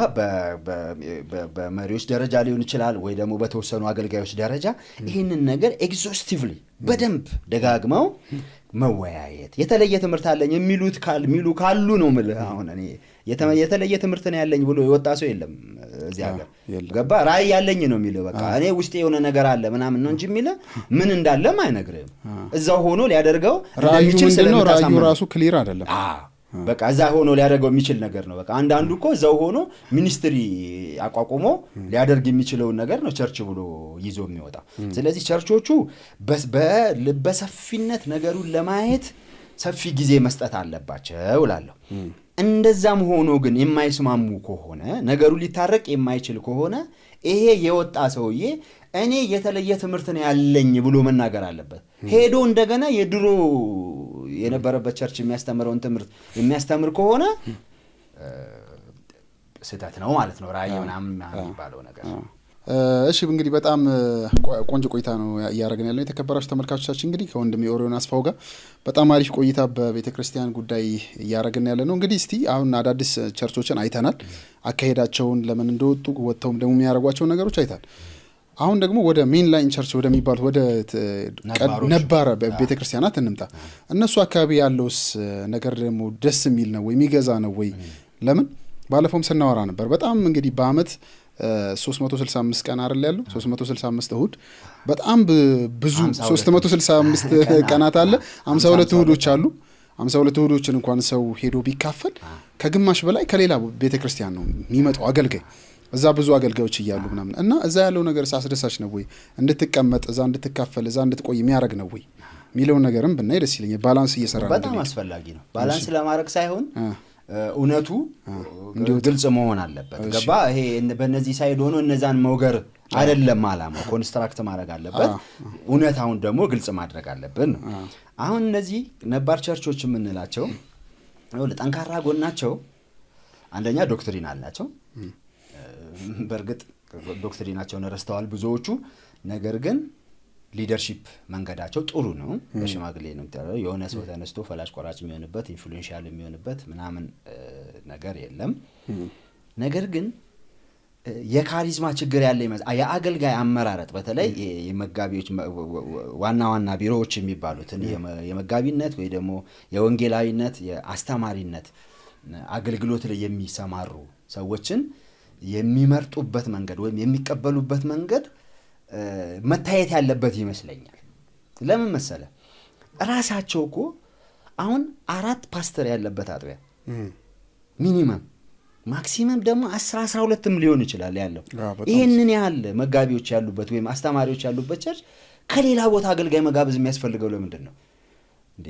Speaker 1: በመሪዎች ደረጃ ሊሆን ይችላል ወይ ደግሞ በተወሰኑ አገልጋዮች ደረጃ ይሄንን ነገር ኤግዞስቲቭሊ በደንብ ደጋግመው መወያየት። የተለየ ትምህርት አለኝ የሚሉ ካሉ ነው ማለት አሁን እኔ የተለየ ትምህርት ነው ያለኝ ብሎ የወጣ ሰው የለም እዚህ ሀገር። ገባ? ራእይ ያለኝ ነው የሚለው። በቃ እኔ ውስጤ የሆነ ነገር አለ ምናምን ነው እንጂ የሚለው ምን እንዳለም አይነግርም። እዛው ሆኖ ሊያደርገው
Speaker 2: እንደሚችል ራእዩ ራሱ ክሊር አይደለም።
Speaker 1: በቃ እዛ ሆኖ ሊያደርገው የሚችል ነገር ነው። በቃ አንዳንዱ እኮ እዛው ሆኖ ሚኒስትሪ አቋቁሞ ሊያደርግ የሚችለውን ነገር ነው ቸርች ብሎ ይዞ የሚወጣ። ስለዚህ ቸርቾቹ በሰፊነት ነገሩን ለማየት ሰፊ ጊዜ መስጠት አለባቸው እላለሁ። እንደዛም ሆኖ ግን የማይስማሙ ከሆነ ነገሩ ሊታረቅ የማይችል ከሆነ ይሄ የወጣ ሰውዬ እኔ የተለየ ትምህርት ነው ያለኝ ብሎ መናገር አለበት። ሄዶ እንደገና የድሮ የነበረበት ቸርች የሚያስተምረውን ትምህርት የሚያስተምር ከሆነ ስህተት ነው ማለት ነው። ራእይ ምናምን የሚባለው ነገር።
Speaker 2: እሺ እንግዲህ በጣም ቆንጆ ቆይታ ነው ያያረግን ያለው። የተከበራችሁ ተመልካቾቻችን እንግዲህ ከወንድሜ ኦሪዮን አስፋው ጋር በጣም አሪፍ ቆይታ በቤተክርስቲያን ጉዳይ ያያረግን ያለ ነው። እንግዲህ እስቲ አሁን አዳዲስ ቸርቾችን አይተናል፣ አካሄዳቸውን ለምን እንደወጡ ወጥተውም ደግሞ የሚያደርጓቸው ነገሮች አይተናል። አሁን ደግሞ ወደ ሜን ላይን ቸርች ወደሚባሉት ወደ ነባረ ቤተክርስቲያናት እንምጣ። እነሱ አካባቢ ያለውስ ነገር ደግሞ ደስ የሚል ነው ወይ የሚገዛ ነው ወይ? ለምን ባለፈውም ስናወራ ነበር። በጣም እንግዲህ በአመት 365 ቀን አይደል ያለው 365 እሁድ በጣም ብዙ 365 ቀናት አለ። 52 እሁዶች አሉ። 52 እሁዶችን እንኳን ሰው ሄዶ ቢካፈል ከግማሽ በላይ ከሌላ ቤተክርስቲያን ነው የሚመጣው አገልጋይ። እዛ ብዙ አገልጋዮች ይያሉ ምናምን እና እዛ ያለው ነገር አስደሳች ነው ወይ? እንድትቀመጥ እዛ እንድትካፈል እዛ እንድትቆይ የሚያረግ ነው ወይ ሚለው ነገርም ብናይ ደስ ይለኛል። ባላንስ እየሰራ ነው።
Speaker 1: በጣም አስፈላጊ ነው። ባላንስ ለማድረግ ሳይሆን እውነቱ ግልጽ መሆን አለበት። ገባ? ይሄ በእነዚህ ሳይድ ሆኖ እነዛን መውገር አይደለም አላማው። ኮንስትራክት ማድረግ አለበት። እውነታውን ደግሞ ግልጽ ማድረግ አለብን። አሁን እነዚህ ነባር ቸርቾች የምንላቸው ጠንካራ ጎናቸው አንደኛ ዶክትሪን አላቸው። በእርግጥ ዶክትሪናቸውን ረስተዋል ብዙዎቹ። ነገር ግን ሊደርሺፕ መንገዳቸው ጥሩ ነው። በሽማግሌ ነው የሚታረው። የሆነ ሰው ተነስቶ ፈላጭ ቆራጭ የሚሆንበት ኢንፍሉዌንሻል የሚሆንበት ምናምን ነገር የለም። ነገር ግን የካሪዝማ ችግር ያለ ይመስላል። የአገልጋይ አመራረጥ በተለይ የመጋቢዎች ዋና ዋና ቢሮዎች የሚባሉትን የመጋቢነት ወይ ደግሞ የወንጌላዊነት የአስተማሪነት አገልግሎት ላይ የሚሰማሩ ሰዎችን የሚመርጡበት መንገድ ወይም የሚቀበሉበት መንገድ መታየት ያለበት ይመስለኛል። ለምን መሰለ? ራሳቸው እኮ አሁን 4 ፓስተር ያለበት አጥቢያ ሚኒመም ማክሲመም ደግሞ 10-12ም ሊሆን ይችላል ያለው። ይሄንን ያህል መጋቢዎች ያሉበት ወይም አስተማሪዎች ያሉበት ቸርች ከሌላ ቦታ አገልጋይ መጋበዝ የሚያስፈልገው ለምንድን ነው እንዴ?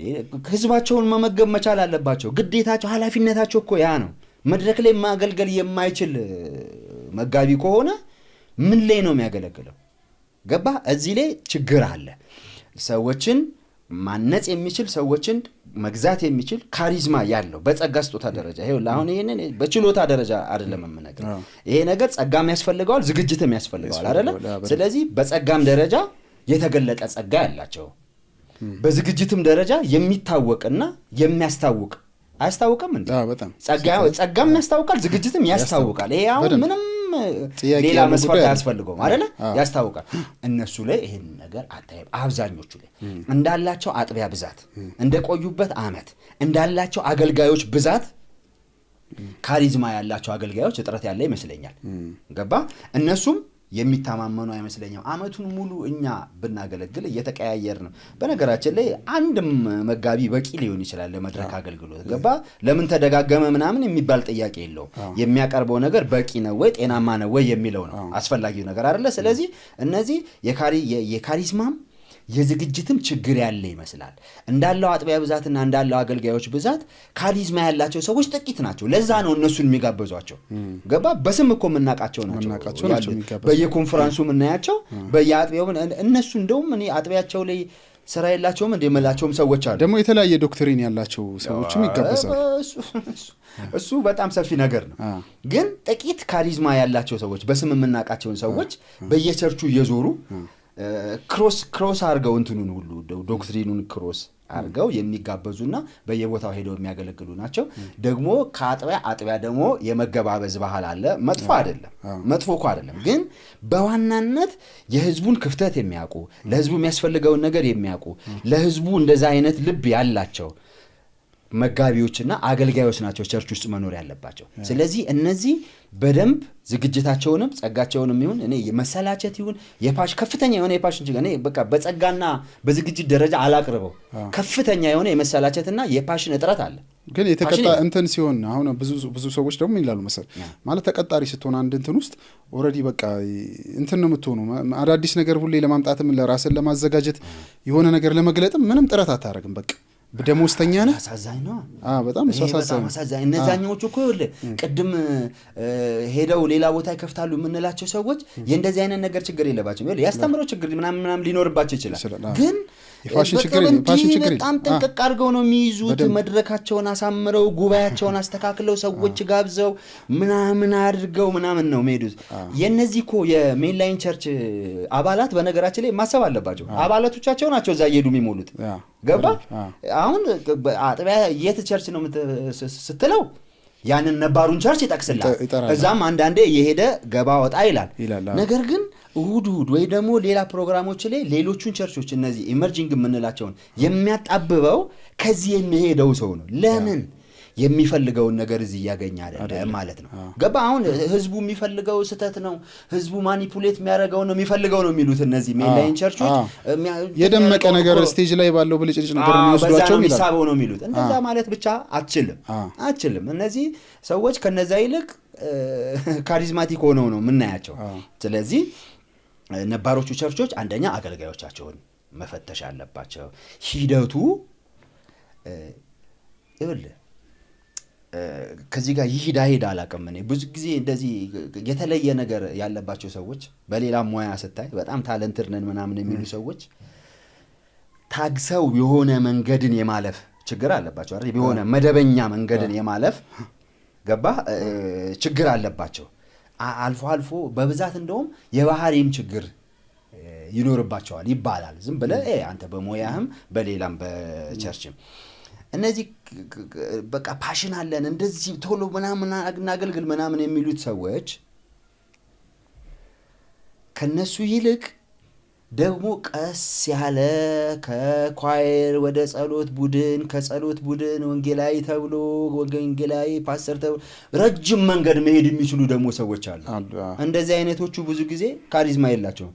Speaker 1: ህዝባቸውን መመገብ መቻል አለባቸው። ግዴታቸው ኃላፊነታቸው እኮ ያ ነው። መድረክ ላይ ማገልገል የማይችል መጋቢ ከሆነ ምን ላይ ነው የሚያገለግለው? ገባ? እዚህ ላይ ችግር አለ። ሰዎችን ማነጽ የሚችል ሰዎችን መግዛት የሚችል ካሪዝማ ያለው በጸጋ ስጦታ ደረጃ ይሄው አሁን ይሄንን በችሎታ ደረጃ አይደለም የምነግርህ። ይሄ ነገር ጸጋም ያስፈልገዋል ዝግጅትም ያስፈልገዋል አይደለ? ስለዚህ በጸጋም ደረጃ የተገለጠ ጸጋ ያላቸው በዝግጅትም ደረጃ የሚታወቅና የሚያስታውቅ አያስታውቅም እንዴ?
Speaker 2: በጣም
Speaker 1: ጸጋም ያስታውቃል ዝግጅትም ያስታውቃል። ይሄ አሁን ምንም ሌላ መስፈርት አያስፈልገውም አይደለ? ያስታውቃል። እነሱ ላይ ይሄን ነገር አታይም። አብዛኞቹ ላይ እንዳላቸው አጥቢያ ብዛት እንደቆዩበት አመት እንዳላቸው አገልጋዮች ብዛት ካሪዝማ ያላቸው አገልጋዮች እጥረት ያለ ይመስለኛል። ገባ? እነሱም የሚታማመኑ አይመስለኝም። አመቱን ሙሉ እኛ ብናገለግል እየተቀያየር ነው። በነገራችን ላይ አንድም መጋቢ በቂ ሊሆን ይችላል ለመድረክ አገልግሎት። ገባ? ለምን ተደጋገመ ምናምን የሚባል ጥያቄ የለውም። የሚያቀርበው ነገር በቂ ነው ወይ ጤናማ ነው ወይ የሚለው ነው አስፈላጊው ነገር አይደለ? ስለዚህ እነዚህ የካሪዝማም የዝግጅትም ችግር ያለ ይመስላል። እንዳለው አጥቢያ ብዛትና እንዳለው አገልጋዮች ብዛት ካሪዝማ ያላቸው ሰዎች ጥቂት ናቸው። ለዛ ነው እነሱን የሚጋበዟቸው። ገባ? በስም እኮ መናቃቸው ናቸው። በየኮንፈረንሱ ምናያቸው በየአጥቢያው እነሱ እንደውም እኔ አጥቢያቸው ላይ ስራ የላቸውም እንደመላቸውም ሰዎች አሉ።
Speaker 2: ደግሞ የተለያየ ዶክትሪን ያላቸው ሰዎችም ይጋበዛሉ።
Speaker 1: እሱ በጣም ሰፊ ነገር ነው። ግን ጥቂት ካሪዝማ ያላቸው ሰዎች በስም ምናቃቸውን ሰዎች በየቸርቹ እየዞሩ ክሮስ አርገው እንትኑን ሁሉ ዶክትሪኑን ክሮስ አርገው የሚጋበዙና በየቦታው ሄደው የሚያገለግሉ ናቸው። ደግሞ ከአጥቢያ ደግሞ የመገባበዝ ባህል አለ። መጥፎ አይደለም። ግን በዋናነት የህዝቡን ክፍተት የሚያውቁ ለህዝቡ የሚያስፈልገውን ነገር የሚያውቁ ለህዝቡ እንደዛ አይነት ልብ ያላቸው መጋቢዎችና አገልጋዮች ናቸው ቸርች ውስጥ መኖር ያለባቸው። ስለዚህ እነዚህ በደንብ ዝግጅታቸውንም ጸጋቸውንም ይሁን እኔ የመሰላቸት ይሁን ከፍተኛ የሆነ የፓሽን ችግር እኔ በቃ በጸጋና በዝግጅት ደረጃ አላቅርበው ከፍተኛ የሆነ የመሰላቸትና የፓሽን እጥረት አለ።
Speaker 2: ግን የተቀጣ እንትን ሲሆን አሁን ብዙ ሰዎች ደግሞ ይላሉ መሰል ማለት ተቀጣሪ ስትሆን አንድ እንትን ውስጥ ኦሬዲ በቃ እንትን ነው የምትሆነው። አዳዲስ ነገር ሁሌ ለማምጣትም ለራስን ለማዘጋጀት የሆነ ነገር ለመግለጥም ምንም ጥረት አታረግም። በቃ በደሞዝተኛ ነህ።
Speaker 1: አሳዛኝ ነው።
Speaker 2: በጣም
Speaker 1: አሳዛኝ። እነዛኞቹ እኮ ቅድም ሄደው ሌላ ቦታ ይከፍታሉ የምንላቸው ሰዎች የእንደዚህ አይነት ነገር ችግር የለባቸውም። ያስተምረው ችግር ምናምን ሊኖርባቸው ይችላል። ግን
Speaker 2: የፋሽን ችግር
Speaker 1: በጣም ጥንቅቅ አድርገው ነው የሚይዙት። መድረካቸውን አሳምረው ጉባኤያቸውን አስተካክለው ሰዎች ጋብዘው ምናምን አድርገው ምናምን ነው የሚሄዱት። የነዚህ እኮ የሜንላይን ቸርች አባላት በነገራችን ላይ ማሰብ አለባቸው። አባላቶቻቸው ናቸው እዛ እየሄዱ የሚሞሉት። ገባ? አሁን አጥቢያ የት ቸርች ነው ስትለው ያንን ነባሩን ቸርች ይጠቅስላል። እዛም አንዳንዴ የሄደ ገባ ወጣ ይላል። ነገር ግን እሁድ ወይ ደግሞ ሌላ ፕሮግራሞች ላይ ሌሎቹን ቸርቾች እነዚህ ኢመርጂንግ የምንላቸውን የሚያጣብበው ከዚህ የሚሄደው ሰው ነው። ለምን የሚፈልገውን ነገር እዚህ ያገኛ አይደለም ማለት ነው። ገባ? አሁን ህዝቡ የሚፈልገው ስተት ነው፣ ህዝቡ ማኒፑሌት የሚያደርገው ነው የሚፈልገው ነው የሚሉት እነዚህ ሜንላይን ቸርቾች
Speaker 2: የደመቀ ነገር ስቴጅ ላይ ባለው ብልጭልጭ ነገር የሚወስዷቸው
Speaker 1: የሚሳበው ነው የሚሉት። እንደዛ ማለት ብቻ አትችልም። እነዚህ ሰዎች ከነዛ ይልቅ ካሪዝማቲክ ሆነው ነው የምናያቸው። ስለዚህ ነባሮቹ ቸርቾች አንደኛ አገልጋዮቻቸውን መፈተሽ አለባቸው። ሂደቱ ይኸውልህ ከዚህ ጋር ይሄድ አላውቅም። እኔ ብዙ ጊዜ እንደዚህ የተለየ ነገር ያለባቸው ሰዎች በሌላ ሙያ ስታይ በጣም ታለንትድ ነን ምናምን የሚሉ ሰዎች ታግሰው የሆነ መንገድን የማለፍ ችግር አለባቸው አይደል? የሆነ መደበኛ መንገድን የማለፍ ገባ ችግር አለባቸው። አልፎ አልፎ በብዛት እንደውም የባህሪም ችግር ይኖርባቸዋል ይባላል። ዝም ብለህ አንተ በሞያህም በሌላም በቸርችም እነዚህ በቃ ፓሽን አለን እንደዚህ ቶሎ ምናምን እናገልግል ምናምን የሚሉት ሰዎች ከነሱ ይልቅ ደግሞ ቀስ ያለ ከኳየር ወደ ጸሎት ቡድን ከጸሎት ቡድን ወንጌላዊ ተብሎ ወንጌላዊ ፓስተር ተብሎ ረጅም መንገድ መሄድ የሚችሉ ደግሞ ሰዎች አሉ። እንደዚህ አይነቶቹ ብዙ ጊዜ ካሪዝማ የላቸውም።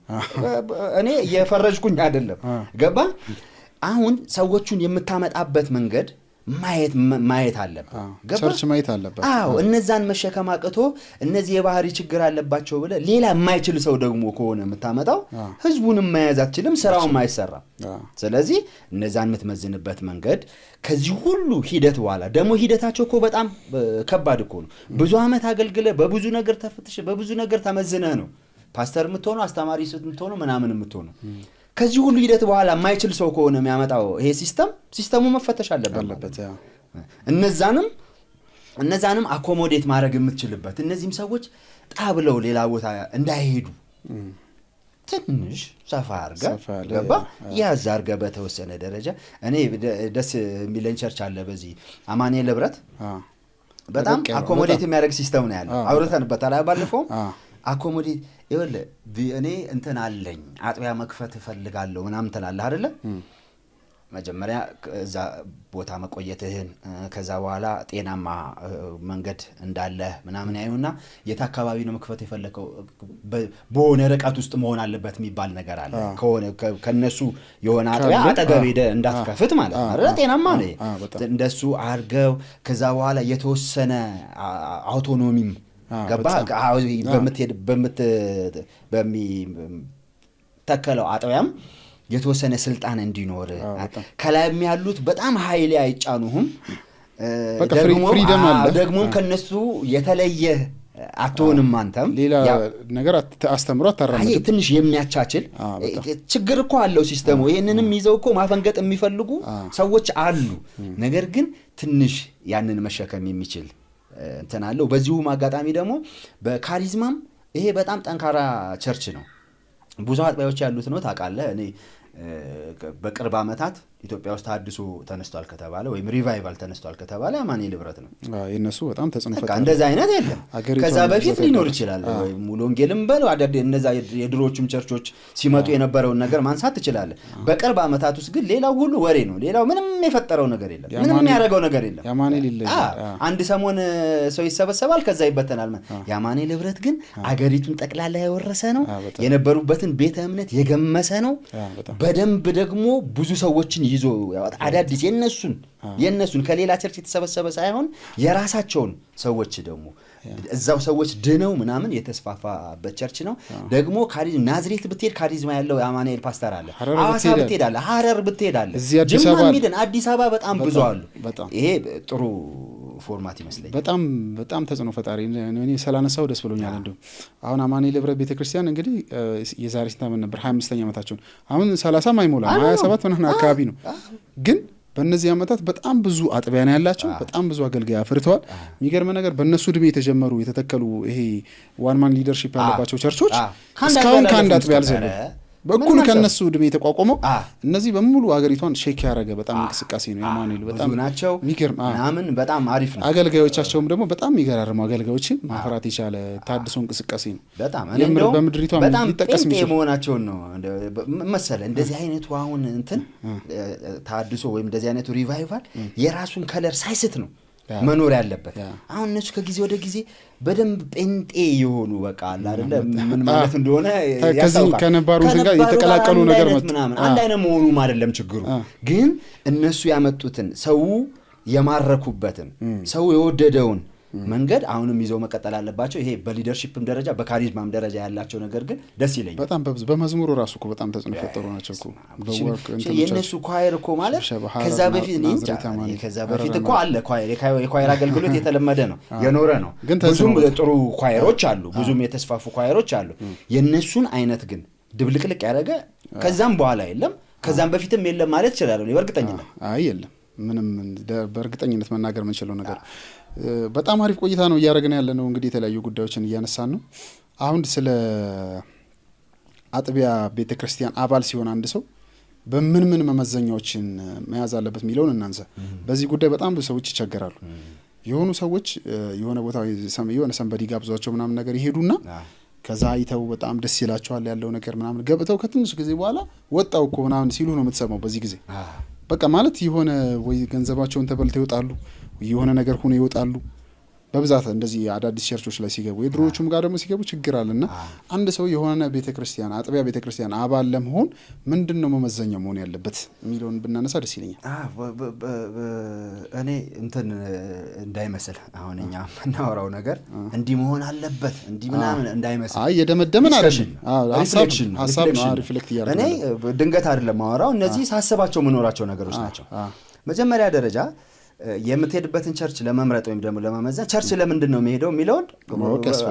Speaker 1: እኔ የፈረጅኩኝ አይደለም ገባ። አሁን ሰዎቹን የምታመጣበት መንገድ ማየት አለበት ገባ።
Speaker 2: ቸርች ማየት አለበት።
Speaker 1: አዎ እነዛን መሸከም አቅቶ እነዚህ የባህሪ ችግር አለባቸው ብለ ሌላ የማይችል ሰው ደግሞ ከሆነ የምታመጣው ህዝቡንም መያዝ አትችልም፣ ስራውም አይሰራም። ስለዚህ እነዛን የምትመዝንበት መንገድ ከዚህ ሁሉ ሂደት በኋላ ደግሞ ሂደታቸው እኮ በጣም ከባድ እኮ ነው። ብዙ አመት አገልግለ በብዙ ነገር ተፈትሽ በብዙ ነገር ተመዝነ ነው ፓስተር የምትሆነው አስተማሪ የምትሆነው ምናምን የምትሆነው። ከዚህ ሁሉ ሂደት በኋላ የማይችል ሰው ከሆነ የሚያመጣው ይሄ ሲስተሙ መፈተሽ አለበት። እነዛንም አኮሞዴት ማድረግ የምትችልበት እነዚህም ሰዎች ጣብለው ሌላ ቦታ እንዳይሄዱ ትንሽ ሰፋ አርጋ ገባ ያዝ አርጋ በተወሰነ ደረጃ። እኔ ደስ የሚለኝ ቸርች አለ በዚህ አማኑኤል ህብረት በጣም አኮሞዴት የሚያደርግ ሲስተም ነው ያለው። አውርተንበታል ባለፈው አኮሞዴት ይወለ እኔ እንትን አለኝ አጥቢያ መክፈት ፈልጋለሁ ምናምን ተላልህ አይደለ? መጀመሪያ እዛ ቦታ መቆየትህን ከዛ በኋላ ጤናማ መንገድ እንዳለ ምናምን ያዩና የት አካባቢ ነው መክፈት የፈለከው በሆነ ርቀት ውስጥ መሆን አለበት የሚባል ነገር አለ። ከሆነ ከነሱ የሆነ አጥቢያ አጠገብ ሄደ እንዳትከፍት ማለት አይደለ? ጤናማ ነው እንደሱ አርገው ከዛ በኋላ የተወሰነ አውቶኖሚም ገባ በሚተከለው አጥቢያም የተወሰነ ስልጣን እንዲኖር ከላይም ያሉት በጣም ኃይል አይጫኑህም። ደግሞ ከነሱ የተለየ አትሆንም። አንተም
Speaker 2: ሌላ ነገር አስተምሮ አታራምድ
Speaker 1: ትንሽ የሚያቻችል ችግር እኮ አለው ሲስተሙ። ይሄንንም ይዘው እኮ ማፈንገጥ የሚፈልጉ ሰዎች አሉ። ነገር ግን ትንሽ ያንን መሸከም የሚችል እንትን አለው። በዚሁ ማጋጣሚ ደግሞ በካሪዝማም ይሄ በጣም ጠንካራ ቸርች ነው። ብዙ አጥቢያዎች ያሉት ነው ታውቃለህ። እኔ በቅርብ አመታት ኢትዮጵያ ውስጥ ታድሶ ተነስቷል ከተባለ ወይም ሪቫይቫል ተነስቷል ከተባለ አማኑኤል ህብረት ነው።
Speaker 2: የነሱ በጣም ተጽዕኖ ፈጣሪ
Speaker 1: እንደዛ አይነት የለም። ከዛ በፊት ሊኖር ይችላል ወይ ሙሉ ወንጌልም በለው አዳደ እነዛ የድሮዎችም ቸርቾች ሲመጡ የነበረውን ነገር ማንሳት ይችላል። በቅርብ አመታት ውስጥ ግን ሌላው ሁሉ ወሬ ነው። ሌላው ምንም የፈጠረው ነገር የለም። ምንም ያደረገው ነገር የለም።
Speaker 2: ያማኑኤል ይለያል።
Speaker 1: አንድ ሰሞን ሰው ይሰበሰባል ከዛ ይበተናል። ያማኑኤል ህብረት ግን አገሪቱን ጠቅላላ ያወረሰ ነው። የነበሩበትን ቤተ እምነት የገመሰ ነው። በደንብ ደግሞ ብዙ ሰዎችን ይዞ ያወጣ አዳዲስ የነሱን ከሌላ ቸርች የተሰበሰበ ሳይሆን የራሳቸውን ሰዎች ደግሞ እዛው ሰዎች ድነው ምናምን የተስፋፋበት ቸርች ነው። ደግሞ ናዝሬት ብትሄድ ካሪዝማ ያለው አማኑኤል ፓስተር አለ። አዋሳ ብትሄድ አለ፣ ሐረር ብትሄድ አለ፣ ጅማ ሚድን አዲስ አበባ በጣም ብዙ አሉ። ይሄ ጥሩ ፎርማት ይመስለኛል።
Speaker 2: በጣም ተጽዕኖ ፈጣሪ እኔ ሰላነሳው ደስ ብሎኛል። እንደው አሁን አማኑኤል ህብረት ቤተክርስቲያን እንግዲህ የዛሬ ስንት ዓመት ነበር? 25ኛ ዓመታቸው አሁን 30 አይሞላ 27 ምናምን አካባቢ ነው። ግን በእነዚህ ዓመታት በጣም ብዙ አጥቢያ ነው ያላቸው። በጣም ብዙ አገልጋይ አፍርተዋል። የሚገርም ነገር በእነሱ እድሜ የተጀመሩ የተተከሉ ይሄ ዋን ማን ሊደርሺፕ ያለባቸው ቸርቾች እስካሁን ከአንድ አጥቢያ አልዘለሉ። በኩል ከነሱ እድሜ የተቋቋመው እነዚህ በሙሉ አገሪቷን ሼክ ያደረገ በጣም እንቅስቃሴ ነው። ያማኑኤል በጣም
Speaker 1: ናቸው ምናምን በጣም አሪፍ ነው።
Speaker 2: አገልጋዮቻቸውም ደግሞ በጣም ይገራርሙ አገልጋዮችን ማፍራት የቻለ ታድሶ እንቅስቃሴ ነው።
Speaker 1: በጣም
Speaker 2: በምድሪቷ ሊጠቀስ
Speaker 1: የሚችል መሆናቸው ነው መሰለ። እንደዚህ አይነቱ አሁን እንትን ታድሶ ወይም እንደዚህ አይነቱ ሪቫይቫል የራሱን ከለር ሳይስት ነው መኖር ያለበት። አሁን እነሱ ከጊዜ ወደ ጊዜ በደንብ ጴንጤ የሆኑ በቃ አለ አይደለ ምን ማለት እንደሆነ ያሳውቃል።
Speaker 2: ከነባሩ ጋር የተቀላቀሉ ነገር
Speaker 1: ምናምን አንድ አይነት መሆኑም አይደለም ችግሩ። ግን እነሱ ያመጡትን ሰው የማረኩበትን ሰው የወደደውን መንገድ አሁንም ይዘው መቀጠል አለባቸው። ይሄ በሊደርሺፕም ደረጃ በካሪዝማም ደረጃ ያላቸው ነገር ግን ደስ ይለኛል።
Speaker 2: በጣም በመዝሙሩ ራሱ እኮ በጣም ተጽዕኖ ፈጠሩ ናቸው እኮ
Speaker 1: በወርክ የነሱ ኳየር እኮ ማለት ከዛ በፊት እኮ አለ የኳየር አገልግሎት የተለመደ ነው የኖረ ነው። ብዙም ጥሩ ኳየሮች አሉ፣ ብዙም የተስፋፉ ኳየሮች አሉ። የነሱን አይነት ግን ድብልቅልቅ ያደረገ ከዛም በኋላ የለም ከዛም በፊትም የለም ማለት ይችላል ነው በእርግጠኝነት።
Speaker 2: አይ የለም ምንም በእርግጠኝነት መናገር የምንችለው ነገር በጣም አሪፍ ቆይታ ነው እያደረግን ያለ ነው እንግዲህ የተለያዩ ጉዳዮችን እያነሳን ነው አሁን ስለ አጥቢያ ቤተክርስቲያን አባል ሲሆን አንድ ሰው በምን መመዘኛዎችን መያዝ አለበት ሚሊዮን እናንሳ በዚህ ጉዳይ በጣም ብዙ ሰዎች ይቸገራሉ የሆኑ ሰዎች የሆነ ቦታ የሆነ ሰንበዲ ጋብዟቸው ምናምን ነገር ይሄዱና ከዛ አይተው በጣም ደስ ይላቸዋል ያለው ነገር ምናምን ገብተው ከትንሽ ጊዜ በኋላ ወጣው እኮ ምናምን ሲሉ ነው የምትሰማው በዚህ ጊዜ በቃ ማለት የሆነ ወይ ገንዘባቸውን ተበልተው ይወጣሉ የሆነ ነገር ሆነ ይወጣሉ በብዛት እንደዚህ አዳዲስ ቸርቾች ላይ ሲገቡ የድሮዎቹም ጋር ደግሞ ሲገቡ ችግር አለና አንድ ሰው የሆነ ቤተክርስቲያን አጥቢያ ቤተክርስቲያን አባል ለመሆን ምንድነው መመዘኛው መሆን ያለበት ሚሊዮን ብናነሳ ደስ ይለኛል
Speaker 1: እኔ እንትን እንዳይመስል አሁንኛ እናወራው ነገር እንዲ መሆን አለበት እንዲ ምናምን እንዳይመስል
Speaker 2: አይ የደመደመን አይደለም ሐሳብ ነው ሪፍሌክት ያደርጋል
Speaker 1: እኔ ድንገት አይደለም ማወራው እነዚህ ሳስባቸው መኖራቸው ነገሮች ናቸው መጀመሪያ ደረጃ የምትሄድበትን ቸርች ለመምረጥ ወይም ደግሞ ለማመዘን ቸርች ለምንድን ነው የሚሄደው ሚሊዮን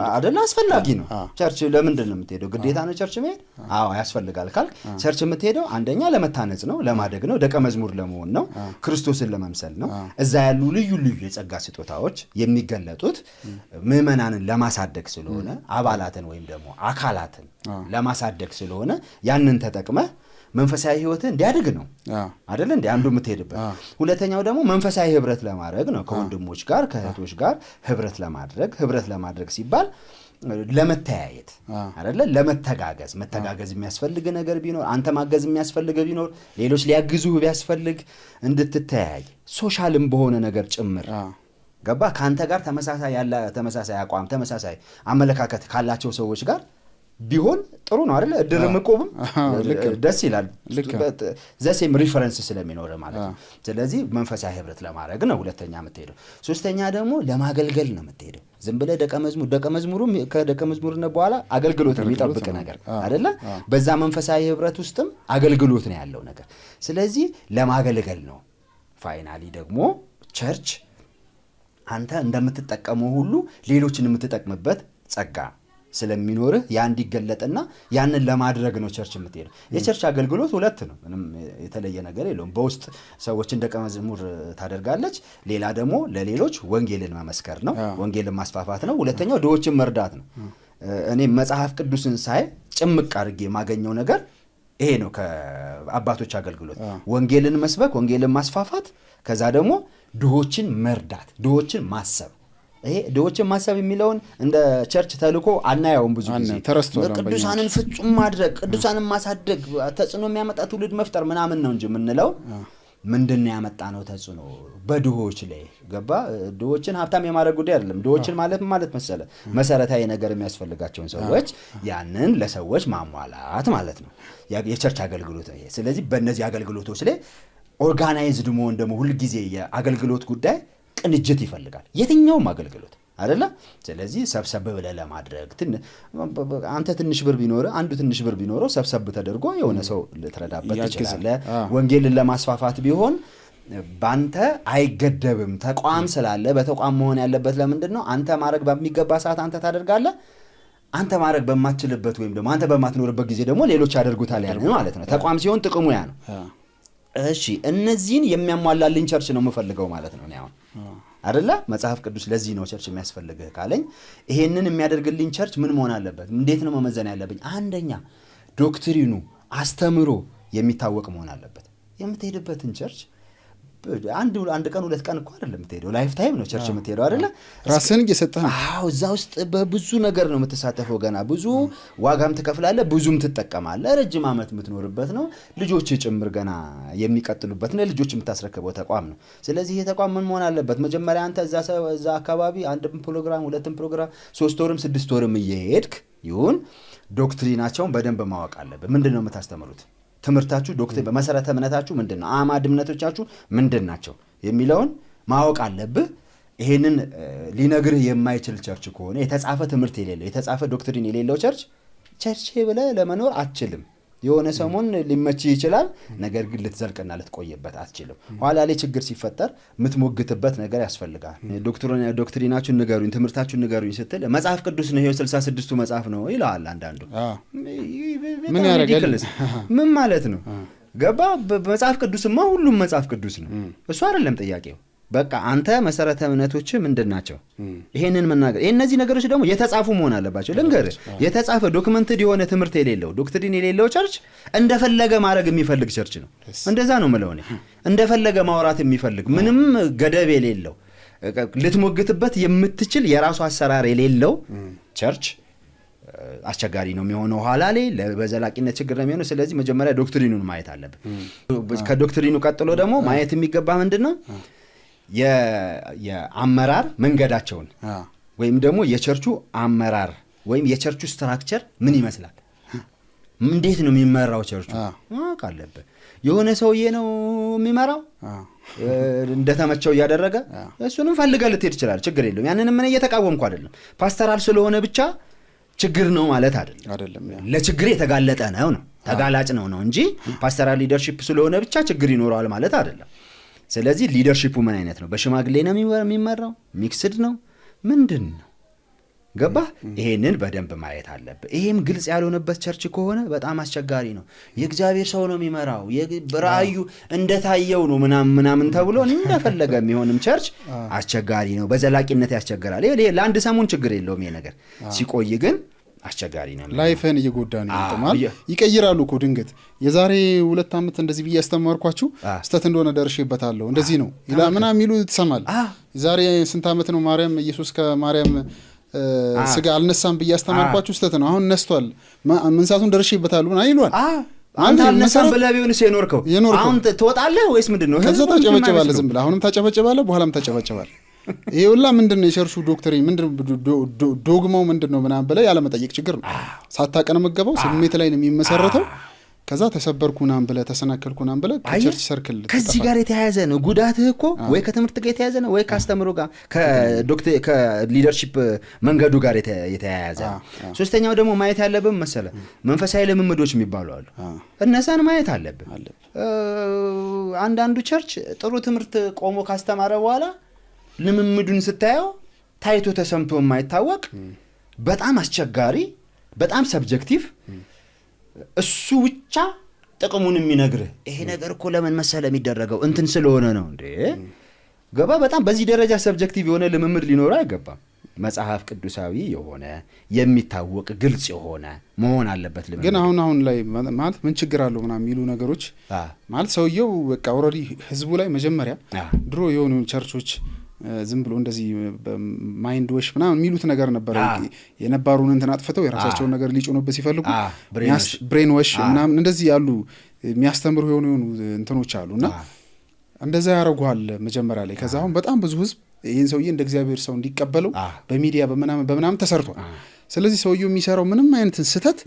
Speaker 1: አይደል አስፈልጋጊ ነው ቸርች ለምንድን ነው የምትሄደው ግዴታ ነው ቸርች መሄድ አዎ ያስፈልጋል ካልክ ቸርች የምትሄደው አንደኛ ለመታነጽ ነው ለማደግ ነው ደቀ መዝሙር ለመሆን ነው ክርስቶስን ለመምሰል ነው እዛ ያሉ ልዩ ልዩ የጸጋ ስጦታዎች የሚገለጡት ምእመናንን ለማሳደግ ስለሆነ አባላትን ወይም ደግሞ አካላትን ለማሳደግ ስለሆነ ያንን ተጠቅመህ መንፈሳዊ ህይወት እንዲያድግ ነው አይደል እንዴ አንዱ የምትሄድበት ሁለተኛው ደግሞ መንፈሳዊ ህብረት ለማድረግ ነው ከወንድሞች ጋር ከእህቶች ጋር ህብረት ለማድረግ ሲባል ለመተያየት አይደል መተጋገዝ የሚያስፈልግ ነገር ቢኖር አንተ ማገዝ የሚያስፈልግ ቢኖር ሌሎች ሊያግዙህ ቢያስፈልግ እንድትተያይ ሶሻልም በሆነ ነገር ጭምር ገባ ካንተ ጋር ተመሳሳይ አቋም ተመሳሳይ አመለካከት ካላቸው ሰዎች ጋር ቢሆን ጥሩ ነው አይደል እድርምቆብም ደስ ይላል ዘሴም ሪፈረንስ ስለሚኖር ማለት ነው ስለዚህ መንፈሳዊ ህብረት ለማድረግ ነው ሁለተኛ የምትሄደው ሶስተኛ ደግሞ ለማገልገል ነው የምትሄደው ዝም ብለ ደቀ መዝሙሩም ከደቀ መዝሙርነት በኋላ አገልግሎት የሚጠብቅ ነገር አይደለ በዛ መንፈሳዊ ህብረት ውስጥም አገልግሎት ነው ያለው ነገር ስለዚህ ለማገልገል ነው ፋይናሊ ደግሞ ቸርች አንተ እንደምትጠቀመው ሁሉ ሌሎችን የምትጠቅምበት ጸጋ ስለሚኖርህ ያ እንዲገለጥና ያንን ለማድረግ ነው ቸርች የምትሄደው የቸርች አገልግሎት ሁለት ነው ምንም የተለየ ነገር የለውም በውስጥ ሰዎችን ደቀ መዝሙር ታደርጋለች ሌላ ደግሞ ለሌሎች ወንጌልን መመስከር ነው ወንጌልን ማስፋፋት ነው ሁለተኛው ድሆችን መርዳት ነው እኔ መጽሐፍ ቅዱስን ሳይ ጭምቅ አድርጌ ማገኘው ነገር ይሄ ነው ከአባቶች አገልግሎት ወንጌልን መስበክ ወንጌልን ማስፋፋት ከዛ ደግሞ ድሆችን መርዳት ድሆችን ማሰብ ይሄ ድሆችን ማሰብ የሚለውን እንደ ቸርች ተልኮ አናያውም ብዙ ጊዜ ቅዱሳንን ፍጹም ማድረግ ቅዱሳንን ማሳደግ ተጽኖ የሚያመጣ ትውልድ መፍጠር ምናምን ነው እንጂ ምንለው ምንድነው ያመጣነው ተጽኖ በድሆች ላይ ገባ ድሆችን ሀብታም የማድረግ ጉዳይ አይደለም ድሆችን ማለት መሰለ መሰረታዊ ነገር የሚያስፈልጋቸውን ሰዎች ያንን ለሰዎች ማሟላት ማለት ነው የቸርች አገልግሎት ነው ስለዚህ በእነዚህ አገልግሎቶች ላይ ኦርጋናይዝድ መሆን ደግሞ ሁሉ ጊዜ የአገልግሎት ጉዳይ ቅንጅት ይፈልጋል የትኛውም አገልግሎት አይደለ ስለዚህ ሰብሰብ ብለ ለማድረግ አንተ ትንሽ ብር ቢኖር አንዱ ትንሽ ብር ቢኖረው ሰብሰብ ተደርጎ የሆነ ሰው ለተረዳበት ይችላል ወንጌልን ለማስፋፋት ቢሆን ባንተ አይገደብም ተቋም ስላለ በተቋም መሆን ያለበት ለምንድነው አንተ ማድረግ በሚገባ ሰዓት አንተ ታደርጋለህ አንተ ማድረግ በማትችልበት ወይም ደግሞ አንተ በማትኖርበት ጊዜ ደግሞ ሌሎች ያደርጉታል ያለ ማለት ነው ተቋም ሲሆን ጥቅሙ ያ ነው እሺ እነዚህን የሚያሟላልኝ ቸርች ነው የምፈልገው ማለት ነው ያው አይደለ መጽሐፍ ቅዱስ ለዚህ ነው ቸርች የሚያስፈልግህ ካለኝ ይሄንን የሚያደርግልኝ ቸርች ምን መሆን አለበት እንዴት ነው መመዘን ያለብኝ አንደኛ ዶክትሪኑ አስተምሮ የሚታወቅ መሆን አለበት የምትሄድበትን ቸርች አንድ ቀን ሁለት ቀን እንኳን አይደለም የምትሄደው ላይፍ ታይም ነው ቸርች የምትሄደው አይደለ
Speaker 2: ራስን እየሰጠህ
Speaker 1: አዎ እዛ ውስጥ በብዙ ነገር ነው የምትሳተፈው ገና ብዙ ዋጋም ትከፍላለህ ብዙም ትጠቀማለህ ረጅም አመት የምትኖርበት ነው ልጆች ጭምር ገና የሚቀጥሉበት ነው ልጆች የምታስረክበው ተቋም ነው ስለዚህ ይሄ ተቋም ምን መሆን አለበት መጀመሪያ አንተ እዛ አካባቢ አንድም ፕሮግራም ሁለትም ፕሮግራም 3 ወርም 6 ወርም እየሄድክ ይሁን ዶክትሪናቸውን በደንብ ማወቅ አለበት ምንድነው የምታስተምሩት ትምርታችሁ ዶክትሪን በመሰረተ እምነታችሁ ምንድነው አማድ እምነቶቻችሁ ምንድናቸው የሚለውን ማወቅ አለብህ ይሄንን ሊነግርህ የማይችል ቸርች ከሆነ የተጻፈ ትምርት የሌለው የተጻፈ ዶክትሪን የሌለው ቸርች ብለ ለመኖር አትችልም የሆነ ሰሞን ሊመች ይችላል ነገር ግን ልትዘልቅና ልትቆይበት አትችልም ኋላ ላይ ችግር ሲፈጠር ምትሞግትበት ነገር ያስፈልጋል ዶክትሪናችሁን ንገሩኝ ትምርታችሁን ንገሩኝ ስትል መጽሐፍ ቅዱስ ነው ይሄው 66ቱ መጽሐፍ ነው ይላል አንዳንዱ
Speaker 2: ምን ያረጋል
Speaker 1: ምን ማለት ነው ገባ በመጽሐፍ ቅዱስማ ሁሉም መጽሐፍ ቅዱስ ነው እሱ አይደለም ጥያቄው በቃ አንተ መሰረተ እምነቶች ምንድናቸው ይሄንን መናገር እነዚህ ነገሮች ደግሞ የተጻፉ መሆን አለባቸው ልንገር የተጻፈ ዶክመንትድ የሆነ ትምህርት የሌለው ዶክትሪን የሌለው ቸርች እንደፈለገ ማድረግ የሚፈልግ ቸርች ነው እንደዛ ነው ማለት ነው እንደፈለገ ማውራት የሚፈልግ ምንም ገደብ የሌለው ልትሞግትበት የምትችል የራሱ አሰራር የሌለው ቸርች አስቸጋሪ ነው የሚሆነው ኋላ ላይ በዘላቂነት ችግር ነው የሚሆነው ስለዚህ መጀመሪያ ዶክትሪኑን ማየት አለበት ከዶክትሪኑ ቀጥሎ ደግሞ ማየት የሚገባ ምንድነው የአመራር መንገዳቸውን ወይም ደግሞ የቸርቹ አመራር ወይም የቸርቹ ስትራክቸር ምን ይመስላል እንዴት ነው የሚመራው ቸርቹ አለበት የሆነ ሰውዬ ነው የሚመራው እንደተመቸው ያደረገ እሱንም ፈልገህ ልትሄድ ይችላል ችግር የለውም ያንንም ምን እየተቃወምኩ አይደለም ፓስተራል ስለሆነ ብቻ ችግር ነው ማለት አይደለም ለችግር የተጋለጠ ነው ተጋላጭ ነው እንጂ ፓስተራል ሊደርሺፕ ስለሆነ ብቻ ችግር ይኖራል ማለት አይደለም ስለዚህ ሊደርሺፑ ምን አይነት ነው በሽማግሌ ነው የሚመራው ሚክስድ ነው ምንድነው ገባ ይሄንን በደንብ ማየት አለበት ይሄም ግልጽ ያልሆነበት ቸርች ከሆነ በጣም አስቸጋሪ ነው የእግዚአብሔር ሰው ነው የሚመራው የራዩ እንደታየው ነው ምናምን ተብሎ እንደፈለገ የሚሆንም ቸርች አስቸጋሪ ነው በዘላቂነት ያስቸግራል ለአንድ ሰሞን ችግር የለውም ይሄ ነገር ሲቆይ ግን አስቸጋሪ ነው
Speaker 2: ላይፍን እየጎዳ ነው ይተማል ይቀይራሉ እኮ ድንገት የዛሬ 2 አመት እንደዚህ ብዬ አስተማርኳችሁ ስተት እንደሆነ ደርሼበታለሁ እንደዚህ ነው ይላ ምናምን ይሉ ተሰማል ዛሬ ስንት አመት ነው ማርያም ኢየሱስ ከማርያም ስጋ አልነሳም ብዬ አስተማርኳችሁ ስተት ነው አሁን ነስቷል መንሳቱን ደርሼበታለሁ ና ይሏል
Speaker 1: አንተ አልነሳም ብለህ ቢሆንስ የኖርከው አሁን ትወጣለህ ወይስ ምንድነው
Speaker 2: ከዛ ታጨበጨባለህ ዝም ብለህ አሁንም ታጨበጨባለህ በኋላም ታጨበጨባለህ ይሄውላ ምንድነው የቸርቹ ዶክትሪን ምንድነው ዶግማው ምንድነው ምናምን በላይ ያለ መጠየቅ ችግር ነው ሳታቀነ መገባው ስሜት ላይ ነው የሚመሰረተው ከዛ ተሰበርኩናም ብለ ተሰናከልኩናም ብለ ከቸርች ሰርክል
Speaker 1: ከዚህ ጋር የተያያዘ ነው ጉዳትህ እኮ ወይ ከትምህርት ጋር የተያያዘ ነው ወይ ካስተምሮ ጋር ከዶክተር ከሊደርሺፕ መንገዱ ጋር የተያያዘ ሶስተኛው ደግሞ ማየት ያለብን መሰለ መንፈሳዊ ልምምዶች የሚባሉ አሉ እነዛን ማየት አለብን አንዳንዱ ቸርች ጥሩ ትምህርት ቆሞ ካስተማረ በኋላ ልምምዱን ስታየው ታይቶ ተሰምቶ የማይታወቅ በጣም አስቸጋሪ በጣም ሰብጀክቲቭ እሱ ብቻ ጥቅሙን የሚነግር ይሄ ነገር እኮ ለምን መሰለ የሚደረገው እንትን ስለሆነ ነው እንዴ ገባ በጣም በዚህ ደረጃ ሰብጀክቲቭ የሆነ ልምምድ ሊኖር አይገባም መጽሐፍ ቅዱሳዊ የሆነ የሚታወቅ ግልጽ የሆነ መሆን አለበት ልምምድ
Speaker 2: ግን አሁን ላይ ማለት ምን ችግር አለው ምናምን የሚሉ ነገሮች ማለት ሰውየው በቃ ኦሬዲ ህዝቡ ላይ መጀመሪያ ድሮ የሆኑ ቸርቾች ዝም ብሎ እንደዚህ ማይንድ ወሽ ምናምን የሚሉት ነገር ነበር የነባሩን እንትን አጥፍተው የራሳቸውን ነገር ሊጮኑበት ሲፈልጉ ብሬን ወሽ ምናምን እንደዚህ ያሉ የሚያስተምሩ የሆኑ እንትኖች አሉና እንደዛ ያረጋዋል መጀመሪያ ላይ ከዛ አሁን በጣም ብዙ ህዝብ ይሄን ሰውዬ እንደ እግዚአብሔር ሰው እንዲቀበለው በሚዲያ በመናም ተሰርቷል ስለዚህ ሰውየው የሚሰራው ምንም አይነት ስህተት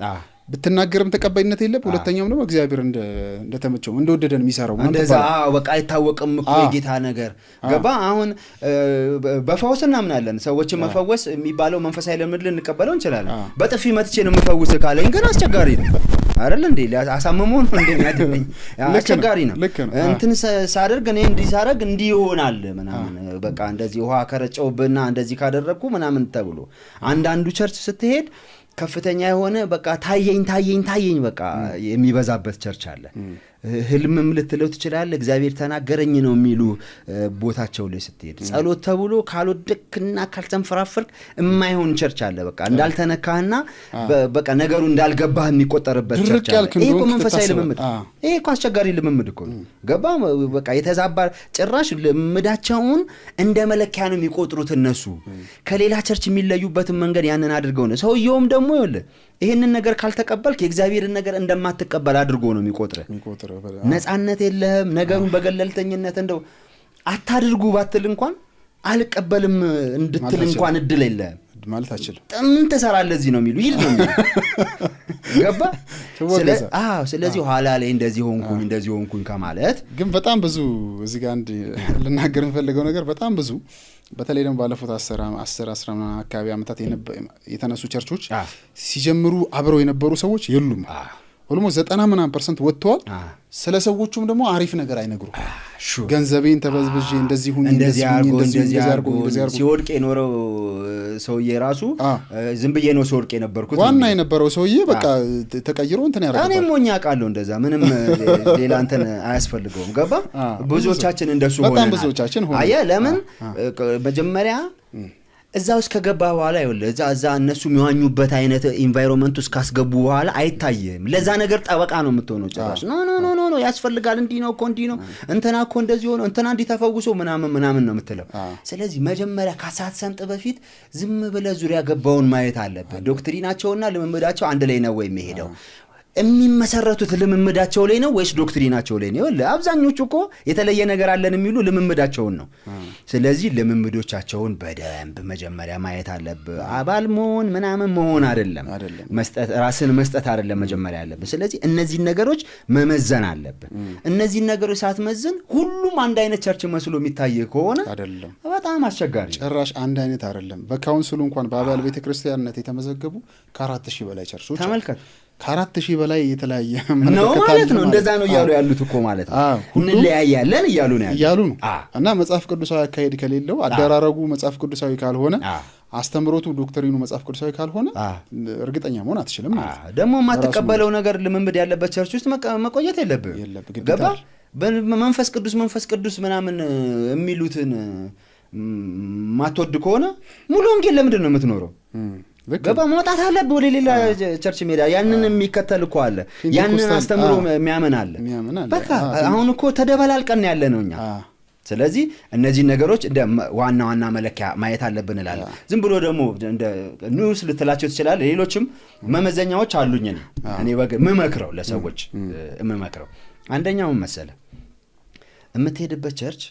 Speaker 2: ብትናገርም ተቀባይነት የለም ሁለተኛው ነው እግዚአብሔር እንደተመቸው እንደወደደን የሚሰራው
Speaker 1: እንደዛ በቃ አይታወቅም እኮ የጌታ ነገር ገባ አሁን በፈውስና ምን አለን ሰዎች መፈወስ የሚባለው መንፈሳዊ ልምድ ልንቀበለው እንችላለን በጥፊ መትቼ ነው መፈወስ ካለኝ ግን አስቸጋሪ ነው አይደል እንዴ አሳመመውን እንደሚያድነኝ አስቸጋሪ ነው እንትን ሳደርግ እኔ እንዲሳረግ እንዲ ይሆናል ምናምን በቃ እንደዚህ ውሃ ከረጨውብና እንደዚህ ካደረኩ ምናምን ተብሎ አንዳንዱ ቸርች ስትሄድ ከፍተኛ የሆነ በቃ ታየኝ በቃ የሚበዛበት ቸርች አለ ህልምም ልትለው ትችላለህ እግዚአብሔር ተናገረኝ ነው የሚሉ ቦታቸው ላይ ስትሄድ ጸሎት ተብሎ ካልወደክና ካልተንፈራፈርክ የማይሆን ቸርች አለ በቃ እንዳልተነካህና በቃ ነገሩ እንዳልገባህ የሚቆጠርበት ቸርች አለ ይሄ እኮ መንፈሳዊ ልምምድ ይሄ እኮ አስቸጋሪ ልምምድ እኮ ገባ በቃ የተዛባ ጭራሽ ልምዳቸውን እንደ መለኪያ ነው የሚቆጥሩት እነሱ ከሌላ ቸርች የሚለዩበት መንገድ ያንን አድርገው ነው ሰውየውም ደግሞ ይኸውልህ ይሄንን ነገር ካልተቀበልክ የእግዚአብሔርን ነገር እንደማትቀበል አድርጎ ነው የሚቆጥረው ነፃነት የለህም ነገሩን በገለልተኝነት እንደው አታድርጉ ባትል እንኳን አልቀበልም እንድትል እንኳን እድል የለህም
Speaker 2: ማለት አችልም
Speaker 1: ምን ተሰራለህ እዚህ ነው የሚሉ ይል ነው ገባ ስለዚህ ኋላ ላይ እንደዚህ ሆንኩኝ ከማለት
Speaker 2: ግን በጣም ብዙ እዚህ ጋር አንድ ልናገር እንፈልገው ነገር በጣም ብዙ በተለይ ደግሞ ባለፉት 10 አካባቢ አመታት የተነሱ ቸርቾች ሲጀምሩ አብረው የነበሩ ሰዎች የሉም ኦልሞስት 90% ወጥቷል ስለ ሰዎቹም ደግሞ አሪፍ ነገር አይነግሩ ገንዘቤን ተበዝብዤ እንደዚህ ሁኝ
Speaker 1: እንደዚህ አርጎ ሲወድቅ የኖረው ሰውዬ ራሱ ዝም ብዬ ነው ሲወድቅ የነበርኩት
Speaker 2: ዋና የነበረው ሰውዬ በቃ ተቀይሮ እንትን ያረጋል
Speaker 1: እኔም ሞኛ ቃለው እንደዛ ምንም ሌላ እንትን አያስፈልገውም ገባ ብዙዎቻችን እንደሱ ሆነናል
Speaker 2: በጣም ብዙዎቻችን ሆነ
Speaker 1: አያ ለምን መጀመሪያ እዛው እስከገባ በኋላ ይወለ እዛ እነሱ የሚዋኙበት አይነት ኢንቫይሮንመንት ውስጥ ካስገቡ በኋላ አይታየም ለዛ ነገር ጠበቃ ነው የምትሆነው ጭራሽ ኖ ያስፈልጋል እንዲ ነው ኮንዲ ነው እንተና እኮ እንደዚህ ሆኖ እንተና እንዲ ተፈውሶ ምናምን ነው የምትለው ስለዚህ መጀመሪያ ካሳት ሰምጥ በፊት ዝም ብለ ዙሪያ ገባውን ማየት አለበት ዶክትሪናቸውና ልምምዳቸው አንድ ላይ ነው ወይ የሚሄደው የሚመሰረቱት ልምምዳቸው ላይ ነው ወይስ ዶክትሪናቸው ላይ ነው ለአብዛኞቹ እኮ የተለየ ነገር አለን የሚሉ ልምምዳቸው ነው ስለዚህ ልምምዶቻቸውን በደንብ መጀመሪያ ማየት አለበት አባል መሆን አይደለም መስጠት ራስን መስጠት አይደለም መጀመሪያ ያለበት ስለዚህ እነዚህ ነገሮች መመዘን አለበት እነዚህ ነገሮች ሳትመዝን ሁሉም አንድ አይነት ቸርች መስሎ የሚታይ ከሆነ
Speaker 2: አይደለም
Speaker 1: በጣም አስቸጋሪ
Speaker 2: ጭራሽ አንድ አይነት አይደለም በካውንስሉ እንኳን በአባል ቤተክርስቲያንነት የተመዘገቡ ከ4000 በላይ ቸርቾች
Speaker 1: ተመልከቱ
Speaker 2: ከ4000 በላይ የተለያየ
Speaker 1: ነው ማለት ነው እንደዛ ነው ያሉት እኮ ማለት ነው እንለያያለን ያሉ ነው
Speaker 2: እና መጽሐፍ ቅዱሳዊ አካሄድ ከሌለው አደራረጉ መጽሐፍ ቅዱሳዊ ካልሆነ አስተምሮቱ ዶክትሪኑ መጽሐፍ ቅዱሳዊ ካልሆነ እርግጠኛ መሆን አትችልም ማለት
Speaker 1: ደግሞ ማተቀበለው ነገር ልምምድ ያለበት ቸርች ውስጥ መቆየት የለብህ ገባ መንፈስ ቅዱስ ምናምን የሚሉትን ማትወድ ከሆነ ሙሉ ወንጌል ለምንድን ነው የምትኖረው ገባ መውጣት አለበት ወደ ሌላ ቸርች ሜዳ ያንን የሚከተል እኮ አለ ያንን አስተምሮ የሚያመን አለ በቃ አሁን እኮ ተደበላልቀን ያለ ነውኛ ስለዚህ እነዚህ ነገሮች እንደ ዋና መለኪያ ማየት አለብን እላለሁ ዝም ብሎ ደግሞ እንደ ኒውስ ልትላቸው ይችላል ሌሎችም መመዘኛዎች አሉኝ እኔ መመክረው ለሰዎች መመክረው አንደኛው መሰለ እምትሄድበት ቸርች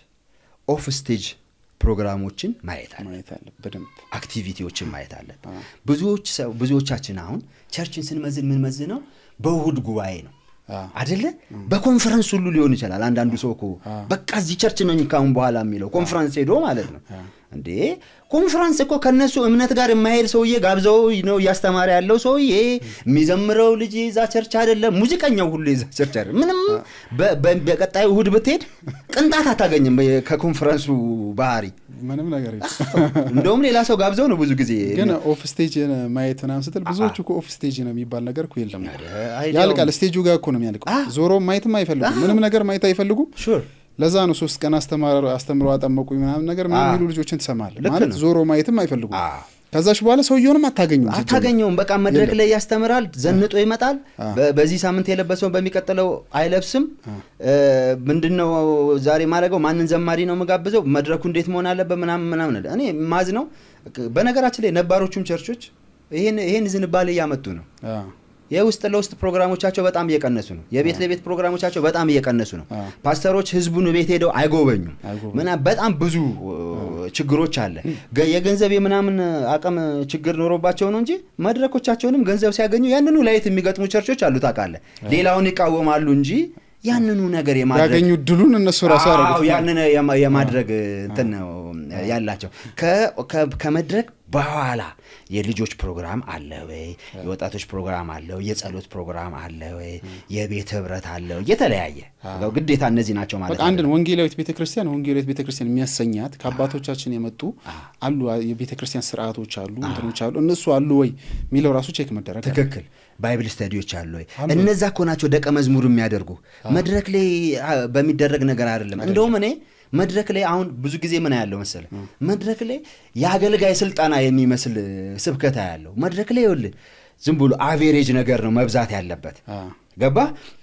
Speaker 1: ኦፍ ስቴጅ ፕሮግራሞችን ማየት አለ
Speaker 2: በደንብ
Speaker 1: አክቲቪቲዎችን ማየት አለ ብዙዎቻችን አሁን ቸርችን ስንመዝን ምን መዝነው በእሁድ ጉባኤ ነው አይደለ በኮንፈረንስ ሁሉ ሊሆን ይችላል አንዳንዱ ሰው እኮ በቃ እዚህ ቸርች ነኝ ካሁን በኋላ የሚለው ኮንፈረንስ ሄዶ ማለት ነው እንዴ ኮንፈረንስ እኮ ከነሱ እምነት ጋር የማይሄድ ሰውዬ ጋብዘው ነው ያስተማረ ያለው ሰውዬ የሚዘምረው ልጅ እዛ ቸርች አይደለም ሙዚቀኛው ሁሉ እዛ ቸርች አይደለም ምንም በቀጣይ እሁድ ብትሄድ ቅንጣት አታገኝም ከኮንፈረንሱ ባህሪ
Speaker 2: ምንም ነገር
Speaker 1: እንደውም ሌላ ሰው ጋብዘው ነው ብዙ ጊዜ
Speaker 2: ግን ኦፍ ስቴጅ ማየት ምናምን ስትል ብዙዎቹ እኮ ኦፍ ስቴጅ ነው የሚባል ነገር እኮ የለም ያልቃል ስቴጁ ጋር እኮ ነው የሚያልቀው ዞሮ ማየትም አይፈልጉም ምንም ነገር ማየት አይፈልጉም ለዛ ነው 3 ቀን አስተምሮ አጠመቁኝ ምናምን ነገር ምን የሚሉ ልጆችን ተሰማለ ማለት ዞሮ ማየትም አይፈልጉም ከዛሽ በኋላ ሰውየውንም አታገኙም
Speaker 1: በቃ መድረክ ላይ ያስተምራል ዘንጦ ይመጣል በዚህ ሳምንት የለበሰው በሚቀጥለው አይለብስም ምንድነው ዛሬ ማለገው ማንን ዘማሪ ነው መጋብዘው መድረኩ እንዴት መሆን አለበት ምናምን እኔ ማዝ ነው በነገራችን ላይ ነባሮቹም ቸርቾች ይሄን ዝንባሌ ያመጡ ነው የውስጥ ለውስጥ ፕሮግራሞቻቸው በጣም እየቀነሱ ነው የቤት ለቤት ፕሮግራሞቻቸው በጣም እየቀነሱ ነው ፓስተሮች ህዝቡን ቤት ሄደው አይጎበኙም በጣም ብዙ ችግሮች አለ የገንዘብ የምናምን አቀም ችግር ኖሮባቸው ነው እንጂ መድረኮቻቸውንም ገንዘብ ሲያገኙ ያንኑ ላይት የሚገጥሙ ቸርቾች አሉ ታቃለ ሌላውን ይቃወማሉ እንጂ ያንኑ ነገር
Speaker 2: ያገኙ ድሉን እነሱ ራሱ አረጋግጠው
Speaker 1: ያንን የማድረግ እንትን ያላቸው ከመድረክ በኋላ የልጆች ፕሮግራም አለ ወይ የወጣቶች ፕሮግራም አለ ወይ የጸሎት ፕሮግራም አለ ወይ የቤት ህብረት አለ ወይ የተለያየ ግዴታ እነዚህ ናቸው ማለት ነው
Speaker 2: አንድ ወንጌላዊት ቤተክርስቲያን የሚያሰኛት ከአባቶቻችን የመጡ አሉ የቤተክርስቲያን ስርዓቶች አሉ እንትኖች አሉ እነሱ አሉ ወይ ሚለው ራሱ ቼክ መደረግ
Speaker 1: ትክክል ባይብል ስታዲዎች አሉ ወይ እነዛ እኮ ናቸው ደቀ መዝሙር የሚያደርጉ መድረክ ላይ በሚደረግ ነገር አይደለም እንደውም እኔ መድረክ ላይ አሁን ብዙ ጊዜ ምን ያለው መሰለ መድረክ ላይ ያገልጋይ ስልጣና የሚመስል ስብከታ ያለው መድረክ ላይ ይወል ዝም ብሎ አቨሬጅ ነገር ነው መብዛት ያለበት ገባ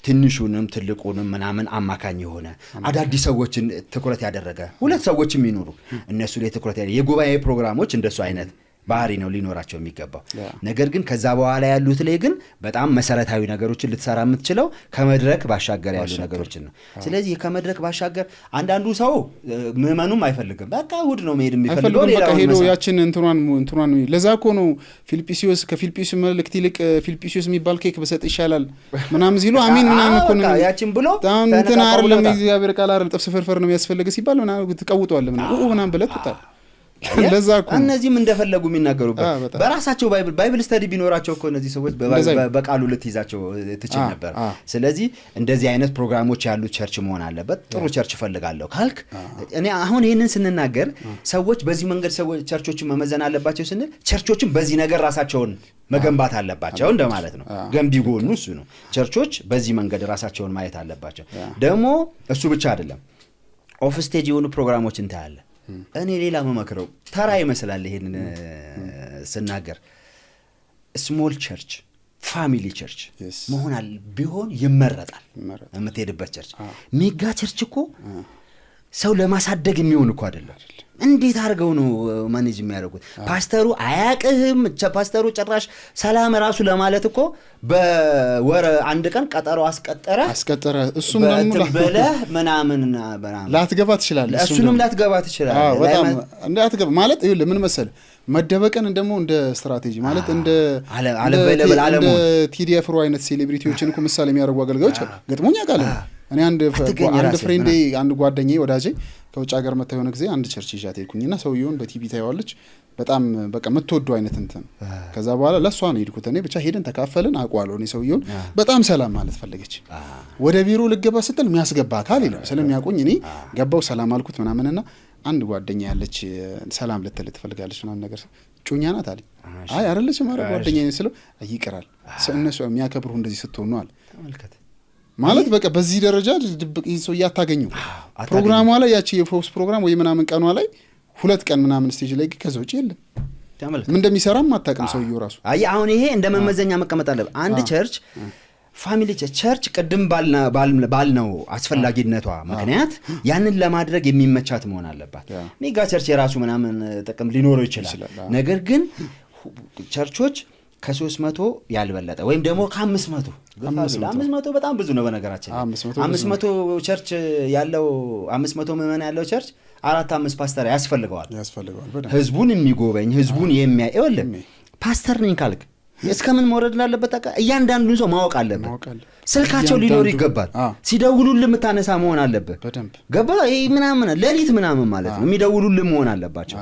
Speaker 1: ትንሹንም ትልቁንም ምናምን አማካኝ የሆነ አዳዲስ ሰዎችን ትኩረት ያደረገ ሁለት ሰዎችም ይኖሩ እነሱ ላይ ትኩረት ያደረገ የጉባኤ ፕሮግራሞች እንደሱ አይነት ባህሪ ነው ሊኖራቸው የሚገባው ነገር ግን ከዛ በኋላ ያሉት ላይ ግን በጣም መሰረታዊ ነገሮችን ልትሰራ የምትችለው ከመድረክ ባሻገር ያሉ ነገሮችን ነው ስለዚህ ከመድረክ ባሻገር አንዳንዱ ሰው ምዕመኑም አይፈልግም በቃ እሁድ ነው መሄድ የሚፈልገው
Speaker 2: ሌላው ሄዶ ያችን እንትኗን ለዛኮ ነው ፊልጵስዩስ ከፊልጵስዩስ መልእክት ይልቅ ፊልጵስዩስ የሚባል ኬክ በሰጥ ይሻላል ምናምን ሲሉ አሜን ምናምን እኮ ነው
Speaker 1: ያችን ብሎ
Speaker 2: እንትና አይደለም እግዚአብሔር ቃል አይደል ጥፍስ ፍርፍር ነው የሚያስፈልግ ሲባል ምናምን ተቀውጧል ምናምን ብለህ ትጣል ለዛ እኮ
Speaker 1: እነዚህም እንደፈለጉ የሚናገሩበት በራሳቸው ባይብል ስተዲ ቢኖራቸው እኮ እነዚህ ሰዎች በቃሉ ልትይዛቸው ትችል ነበር ስለዚህ እንደዚህ አይነት ፕሮግራሞች ያሉት ቸርች መሆን አለበት ጥሩ ቸርች ፈልጋለሁ ካልክ እኔ አሁን ይሄንን ስንናገር ሰዎች በዚህ መንገድ ሰዎች ቸርቾችን መመዘን አለባቸው ስንል ቸርቾችን በዚህ ነገር ራሳቸውን መገንባት አለባቸው እንደማለት ነው ገንቢ ጎኑ እሱ ነው ቸርቾች በዚህ መንገድ ራሳቸውን ማየት አለባቸው ደግሞ እሱ ብቻ አይደለም ኦፍ ስቴጅ የሆኑ ፕሮግራሞችን ታያለ እኔ ሌላ መመክረው ተራ ይመስላል ይሄንን ስናገር ስሞል ቸርች ፋሚሊ ቸርች መሆናል ቢሆን ይመረጣል የምትሄድበት ቸርች ሜጋ ቸርች እኮ ሰው ለማሳደግ የሚሆን እኮ አይደለም እንዴት አርገው ነው ማኔጅ የሚያደርጉት ፓስተሩ አያቅህም ፓስተሩ ጭራሽ ሰላም ራሱ ለማለት እኮ በወር አንድ ቀን ቀጠሮ አስቀጠረ
Speaker 2: እሱም ደግሞ
Speaker 1: በለህ ምናምን
Speaker 2: ላትገባ ትችላለህ
Speaker 1: እሱንም ላትገባ ትችላለህ
Speaker 2: በጣም እንዳትገባ ማለት ይኸውልህ ምን መሰለህ መደበቀን ደግሞ እንደ ስትራቴጂ ማለት እንደ
Speaker 1: አለበለበል አለሙ
Speaker 2: ቲዲኤፍ ሮ አይነት ሴሌብሪቲዎችን እኮ ምሳሌ የሚያደርጉ አገልጋዮች ገጥሞኛ ቃል እኔ አንድ ፍሬንዴ አንድ ጓደኛዬ ወዳጄ ከውጭ ሀገር መጣ የሆነ ጊዜ አንድ ቸርች ይዣት ሄድኩኝና ሰውየውን በቲቪ ታይዋለች በጣም በቃ የምትወደው አይነት እንትን ከዛ በኋላ ለሷ ነው ሄድኩት እኔ ብቻ ሄደን ተካፈልን አቋለው እኔ ሰውየውን በጣም ሰላም ማለት ፈለገች ወደ ቢሮ ልገባ ስትል የሚያስገባ አካል የለም ስለሚያቆኝ እኔ ገባው ሰላም አልኩት ምናምንና አንድ ጓደኛ ያለች ሰላም ልትል ትፈልጋለች ምናምን ነገር ጩኛ ናት አለኝ አይ አይደለች ማለት ጓደኛዬ ነው ስለው ይቀራል እነሱ የሚያከብሩ እንደዚህ ስትሆኑ አለ ተመልከተ ማለት በቃ በዚህ ደረጃ ድብቅ ሰው ያታገኙ ፕሮግራሟ ላይ ያቺ የፎክስ ፕሮግራም ወይ ምናምን ቀኗ ላይ 2 ቀን ምናምን ስቴጅ ላይ ከዘውጭ የለም ምን እንደሚሰራም ማታቀም ሰውየው ራሱ
Speaker 1: አይ አሁን ይሄ እንደመመዘኛ መቀመጥ አለበት አንድ ቸርች ፋሚሊ ቸርች ቅድም ባልነው አስፈላጊነቷ ምክንያት ያንን ለማድረግ የሚመቻት መሆን አለባት ሜጋ ቸርች የራሱ ምናምን ጥቅም ሊኖረው ይችላል ነገር ግን ቸርቾች ከ300 ያልበለጠ ወይም ደግሞ ከ500 500 በጣም ብዙ ነው በነገራችን 500 ቸርች ያለው 500 ምዕመናን ያለው ቸርች 4-5 ፓስተር ያስፈልገዋል ህዝቡን የሚጎበኝ ህዝቡን የሚያይ ይወልም ፓስተር ነኝ ካልክ እስከምን መውረድ እንዳለበት አቃ እያንዳንዱን ሰው ማወቅ አለበት ስልካቸው ሊኖር ይገባል ሲደውሉልህ የምታነሳ መሆን አለበት ገባ ይሄ ምናምን ለሊት ምናምን ማለት ነው የሚደውሉልህ መሆን አለባቸው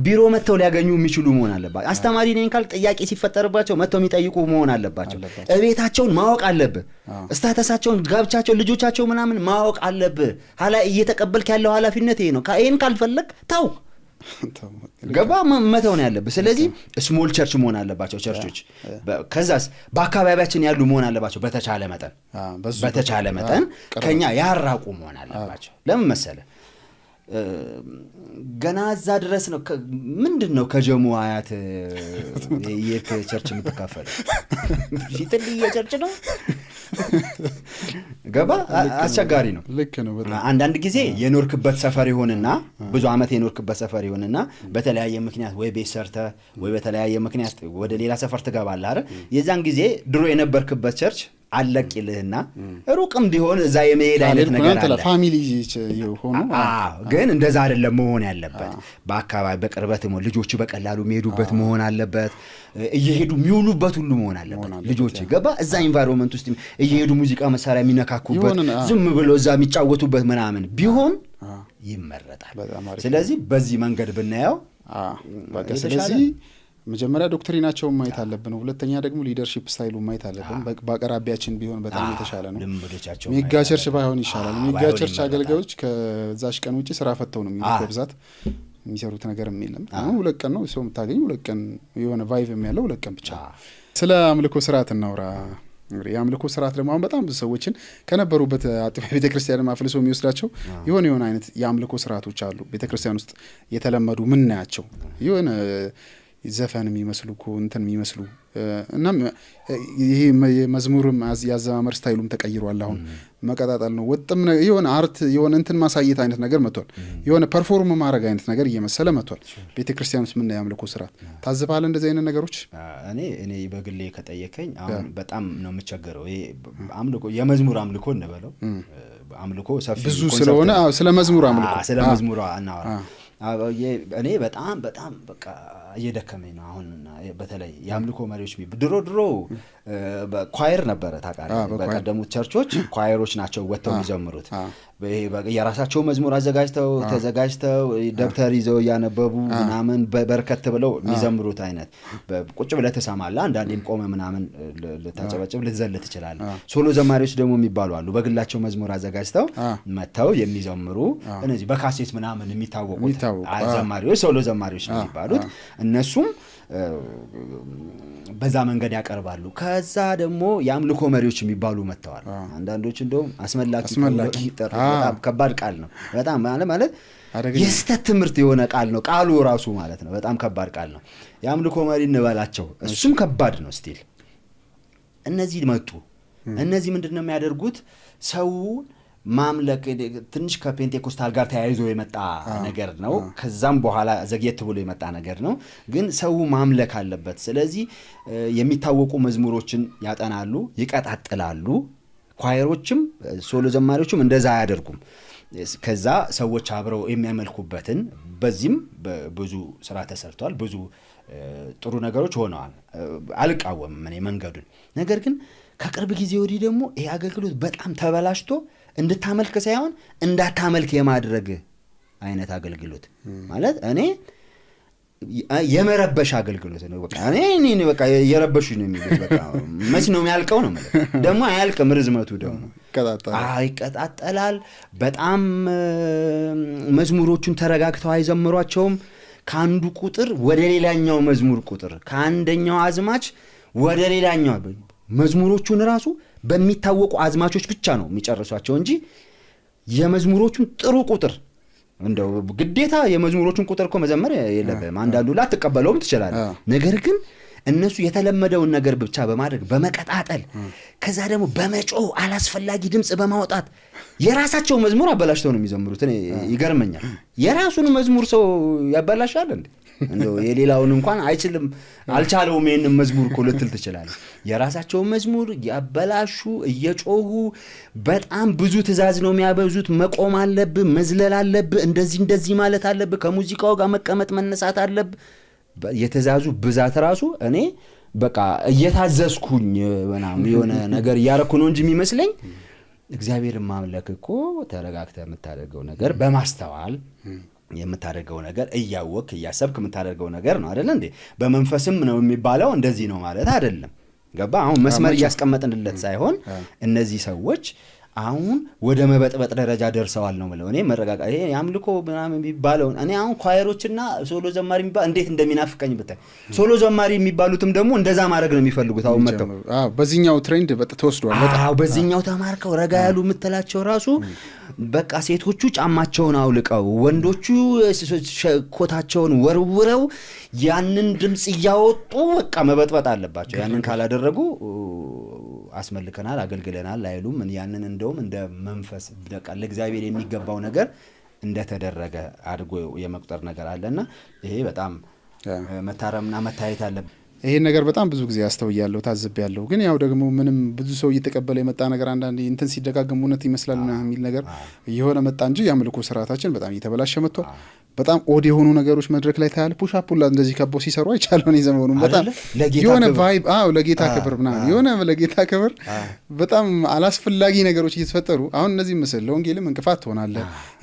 Speaker 1: ቢሮ መተው ሊያገኙ የሚችሉ መሆን አለባቸው አስተማሪ ነኝ ካል ጥያቄ ሲፈጠርባቸው መተው የሚጠይቁ መሆን አለባቸው እቤታቸውን ማወቅ አለበት ስታተሳቸውን ጋብቻቸው ልጆቻቸው ምናምን ማወቅ አለበት ሐላ እየተቀበልክ ያለው ኃላፊነት ይሄ ነው ከአይን ካልፈለክ ታው ገባ መተው ነው ያለበት ስለዚህ ስሞል ቸርች መሆን አለባቸው ቸርቾች ከዛስ በአካባቢያችን ያሉ መሆን አለባቸው በተቻለ መጠን ከኛ ያራቁ መሆን አለባቸው ለምን መሰለ ገና እዛ ድረስ ነው ምንድነው ከጀሙ አያት የቸርች የምትካፈለው ፊትልይ የቸርች ነው ገባ አስቸጋሪ ነው
Speaker 2: ልክ ነው በጣም
Speaker 1: አንዳንድ ጊዜ የኖርክበት ሰፈር ይሆንና ብዙ አመት የኖርክበት ሰፈር ይሆንና በተለያየ ምክንያት ወይ ቤት ሰርተ ወይ በተለያየ ምክንያት ወደ ሌላ ሰፈር ትገባለህ አይደል የዛን ጊዜ ድሮ የነበርክበት ቸርች አለቅልህና ሩቅም ቢሆን እዛ የመሄድ አይነት ነገር አለ
Speaker 2: ፋሚሊ ሆኖ
Speaker 1: ግን እንደዛ አይደለም መሆን ያለበት በአካባቢ በቅርበት ልጆች በቀላሉ የሚሄዱበት መሆን አለበት እየሄዱ የሚውሉበት ሁሉ መሆን አለበት ልጆች ገባ እዛ ኢንቫይሮንመንት ውስጥ እየሄዱ ሙዚቃ መሳሪያ የሚነካኩበት ዝም ብሎ እዛ የሚጫወቱበት ምናምን ቢሆን ይመረጣል ስለዚህ በዚህ መንገድ ብናየው
Speaker 2: በቃ ስለዚህ መጀመሪያ ዶክትሪናቸው ማየት አለብን ሁለተኛ ደግሞ ሊደርሺፕ ስታይሉ ማየት አለብን በአቀራቢያችን ቢሆን በጣም የተሻለ ነው ሜጋ ቸርች ባይሆን ይሻላል ሜጋ ቸርች አገልጋዮች ከዛሽ ቀን ውጪ ስራ ፈተው ነው የሚቆብዛት የሚሰሩት ነገር የለም አሁን 2 ቀን ነው ሰው የምታገኙ 2 ቀን የሆነ ቫይቭ የሚያለው 2 ቀን ብቻ ስለ አምልኮ ስርዓት እናውራ እንግዲህ የአምልኮ ስርዓት ደግሞ በጣም ብዙ ሰዎችን ከነበሩበት አጥቢያ ቤተክርስቲያን ማፍልሶ የሚወስዳቸው የሆነ አይነት የአምልኮ ስርዓቶች አሉ ቤተክርስቲያን ውስጥ የተለመዱ ምን ናቸው የሆነ ዘፈን የሚመስሉ እንትን የሚመስሉ እና ይሄ መዝሙርም ያዘማመር ስታይሉም ተቀይሯል አሁን መቀጣጣል ነው ወጥም የሆነ አርት የሆነ እንትን ማሳየት አይነት ነገር መጥቷል የሆነ ፐርፎርም ማድረግ አይነት ነገር እየመሰለ መጥቷል ቤተክርስቲያን ውስጥ ምን ያምልኮ ስርዓት ታዝባለ እንደዚህ አይነት ነገሮች
Speaker 1: እኔ በግሌ ከጠየቀኝ አሁን በጣም ነው የምቸገረው ይሄ አምልኮ የመዝሙር አምልኮ እንበለው አምልኮ ሰፊ
Speaker 2: ብዙ ስለሆነ ስለ መዝሙር አምልኮ
Speaker 1: ስለ መዝሙር አናወራ እኔ በጣም በቃ እየደከመኝ ነው አሁን በተለይ የአምልኮ መሪዎች ድሮ ኳየር ነበረ ታውቃለህ በቀደሙት ቸርቾች ኳየሮች ናቸው ወጥተው የሚዘምሩት የራሳቸው መዝሙር ተዘጋጅተው ደብተር ይዘው ያነበቡ ምናምን በርከት ብለው የሚዘምሩት አይነት ቁጭ ብለህ ተሰማለህ አንዳንዴም ቆመ ምናምን ልታጨበጭብ ልትዘል ትችላለህ ሶሎ ዘማሪዎች ደግሞ የሚባሉ አሉ በግላቸው መዝሙር አዘጋጅተው መተው የሚዘምሩ እነዚህ በካሴት ምናምን የሚታወቁት ዘማሪዎች ሶሎ ዘማሪዎች ነው የሚባሉት እነሱም በዛ መንገድ ያቀርባሉ ከዛ ደግሞ የአምልኮ መሪዎች የሚባሉ መተዋል አንዳንዶች እንደውም አስመላኪ በጣም ከባድ ቃል ነው በጣም ማለት የስተት ትምህርት የሆነ ቃል ነው ቃሉ ራሱ ማለት ነው በጣም ከባድ ቃል ነው የአምልኮ መሪ እንበላቸው እሱም ከባድ ነው ስቲል እነዚህ መጡ እነዚህ ምንድነው የሚያደርጉት ሰው ማምለክ ትንሽ ከፔንቴኮስታል ጋር ተያይዞ የመጣ ነገር ነው ከዛም በኋላ ዘግየት ብሎ የመጣ ነገር ነው ግን ሰው ማምለክ አለበት ስለዚህ የሚታወቁ መዝሙሮችን ያጠናሉ ይቀጣጥላሉ ኳየሮችም ሶሎ ዘማሪዎችም እንደዛ አያደርጉም ከዛ ሰዎች አብረው የሚያመልኩበትን በዚህም ብዙ ስራ ተሰርቷል ብዙ ጥሩ ነገሮች ሆነዋል አልቃወምም እኔ መንገዱን ነገር ግን ከቅርብ ጊዜ ወዲህ ደግሞ ይሄ አገልግሎት በጣም ተበላሽቶ እንድታመልክ ሳይሆን እንዳታመልክ የማድረግ አይነት አገልግሎት ማለት እኔ የመረበሽ አገልግሎት ነው በቃ እኔ በቃ የረበሹ ነው የሚሉት በቃ መች ነው የሚያልቀው ነው ማለት ደግሞ አያልቅም ርዝመቱ ደግሞ ይቀጣጠላል በጣም መዝሙሮቹን ተረጋግተው አይዘምሯቸውም ከአንዱ ቁጥር ወደ ሌላኛው መዝሙር ቁጥር ከአንደኛው አዝማች ወደ ሌላኛው መዝሙሮቹን ራሱ በሚታወቁ አዝማቾች ብቻ ነው የሚጨርሷቸው እንጂ የመዝሙሮቹን ጥሩ ቁጥር እንደው ግዴታ የመዝሙሮቹን ቁጥር እኮ መዘመር የለበትም አንዳንዱ ላትቀበለውም ትችላለህ ነገር ግን እነሱ የተለመደውን ነገር ብቻ በማድረግ በመቀጣጠል ከዛ ደግሞ በመጮህ አላስፈላጊ ድምጽ በማውጣት የራሳቸው መዝሙር አበላሽተው ነው የሚዘምሩት እኔ ይገርመኛል የራሱን መዝሙር ሰው ያበላሻል እንደው የሌላውን እንኳን አይችልም አልቻለውም ይሄንን መዝሙር እኮ ልትል ትችላለህ የራሳቸው መዝሙር ያበላሹ እየጮሁ በጣም ብዙ ትእዛዝ ነው የሚያበዙት መቆም አለብህ መዝለል አለብህ እንደዚህ ማለት አለብህ ከሙዚቃው ጋር መቀመጥ መነሳት አለብህ የተዛዙ ብዛት ራሱ እኔ በቃ እየታዘዝኩኝ ምናምን የሆነ ነገር ያረኩ ነው እንጂ የሚመስለኝ እግዚአብሔርን ማምለክ እኮ ተረጋግተህ የምታደርገው ነገር በማስተዋል የምታደርገው ነገር እያወቅ እያሰብክ የምታደርገው ነገር ነው አይደል እንዴ በመንፈስም ነው የሚባለው እንደዚህ ነው ማለት አይደለም ገባ አሁን መስመር ያስቀመጥንለት ሳይሆን እነዚህ ሰዎች አሁን ወደ መበጥበጥ ደረጃ ደርሰዋል ነው ማለት እኔ መረጋጋ ይሄ ያምልኮ ምናምን የሚባለው እኔ አሁን ኳየሮችና ሶሎ ዘማሪ የሚባል እንዴት እንደሚናፍቀኝ ብታይ ሶሎ ዘማሪ የሚባሉትም ደግሞ እንደዛ ማድረግ ነው የሚፈልጉት አሁን መጣው
Speaker 2: በዚህኛው ትሬንድ ተወስዷል
Speaker 1: በጣም በዚህኛው ተማርከው ረጋ ያሉ ምትላቸው ራሱ በቃ ሴቶቹ ጫማቸውን አውልቀው ወንዶቹ ኮታቸውን ወርውረው ያንን ድምጽ ያወጡ በቃ መበጥበጥ አለባቸው ያንን ካላደረጉ አስመልከናል አገልግለናል አይሉም ያንን እንደውም እንደ መንፈስ በቃ ለእግዚአብሔር የሚገባው ነገር እንደተደረገ አድርጎ የመቁጠር ነገር አለና ይሄ በጣም መታረምና መታየት አለበት
Speaker 2: ይሄ ነገር በጣም ብዙ ጊዜ ያስተውያለሁ ታዝቤያለሁ ግን ያው ደግሞ ምንም ብዙ ሰው እየተቀበለ የመጣ ነገር አንዳንዴ እንትን ሲደጋገም እውነት ይመስላልና የሚል ነገር የሆነ መጣ እንጂ ያምልኮ ስርዓታችን በጣም እየተበላሸ መጥቷል በጣም ኦድ የሆኑ ነገሮች መድረክ ላይ ታያል ፑሽ አፕ ሁላ እንደዚህ ከቦ ሲሰሩ አይቻለው ነው ዘመኑን በጣም የሆነ ቫይብ ለጌታ ክብር ምናምን የሆነ ለጌታ ክብር በጣም አላስፈላጊ ነገሮች እየተፈጠሩ አሁን እነዚህ መስል ለወንጌልም እንቅፋት ሆናለ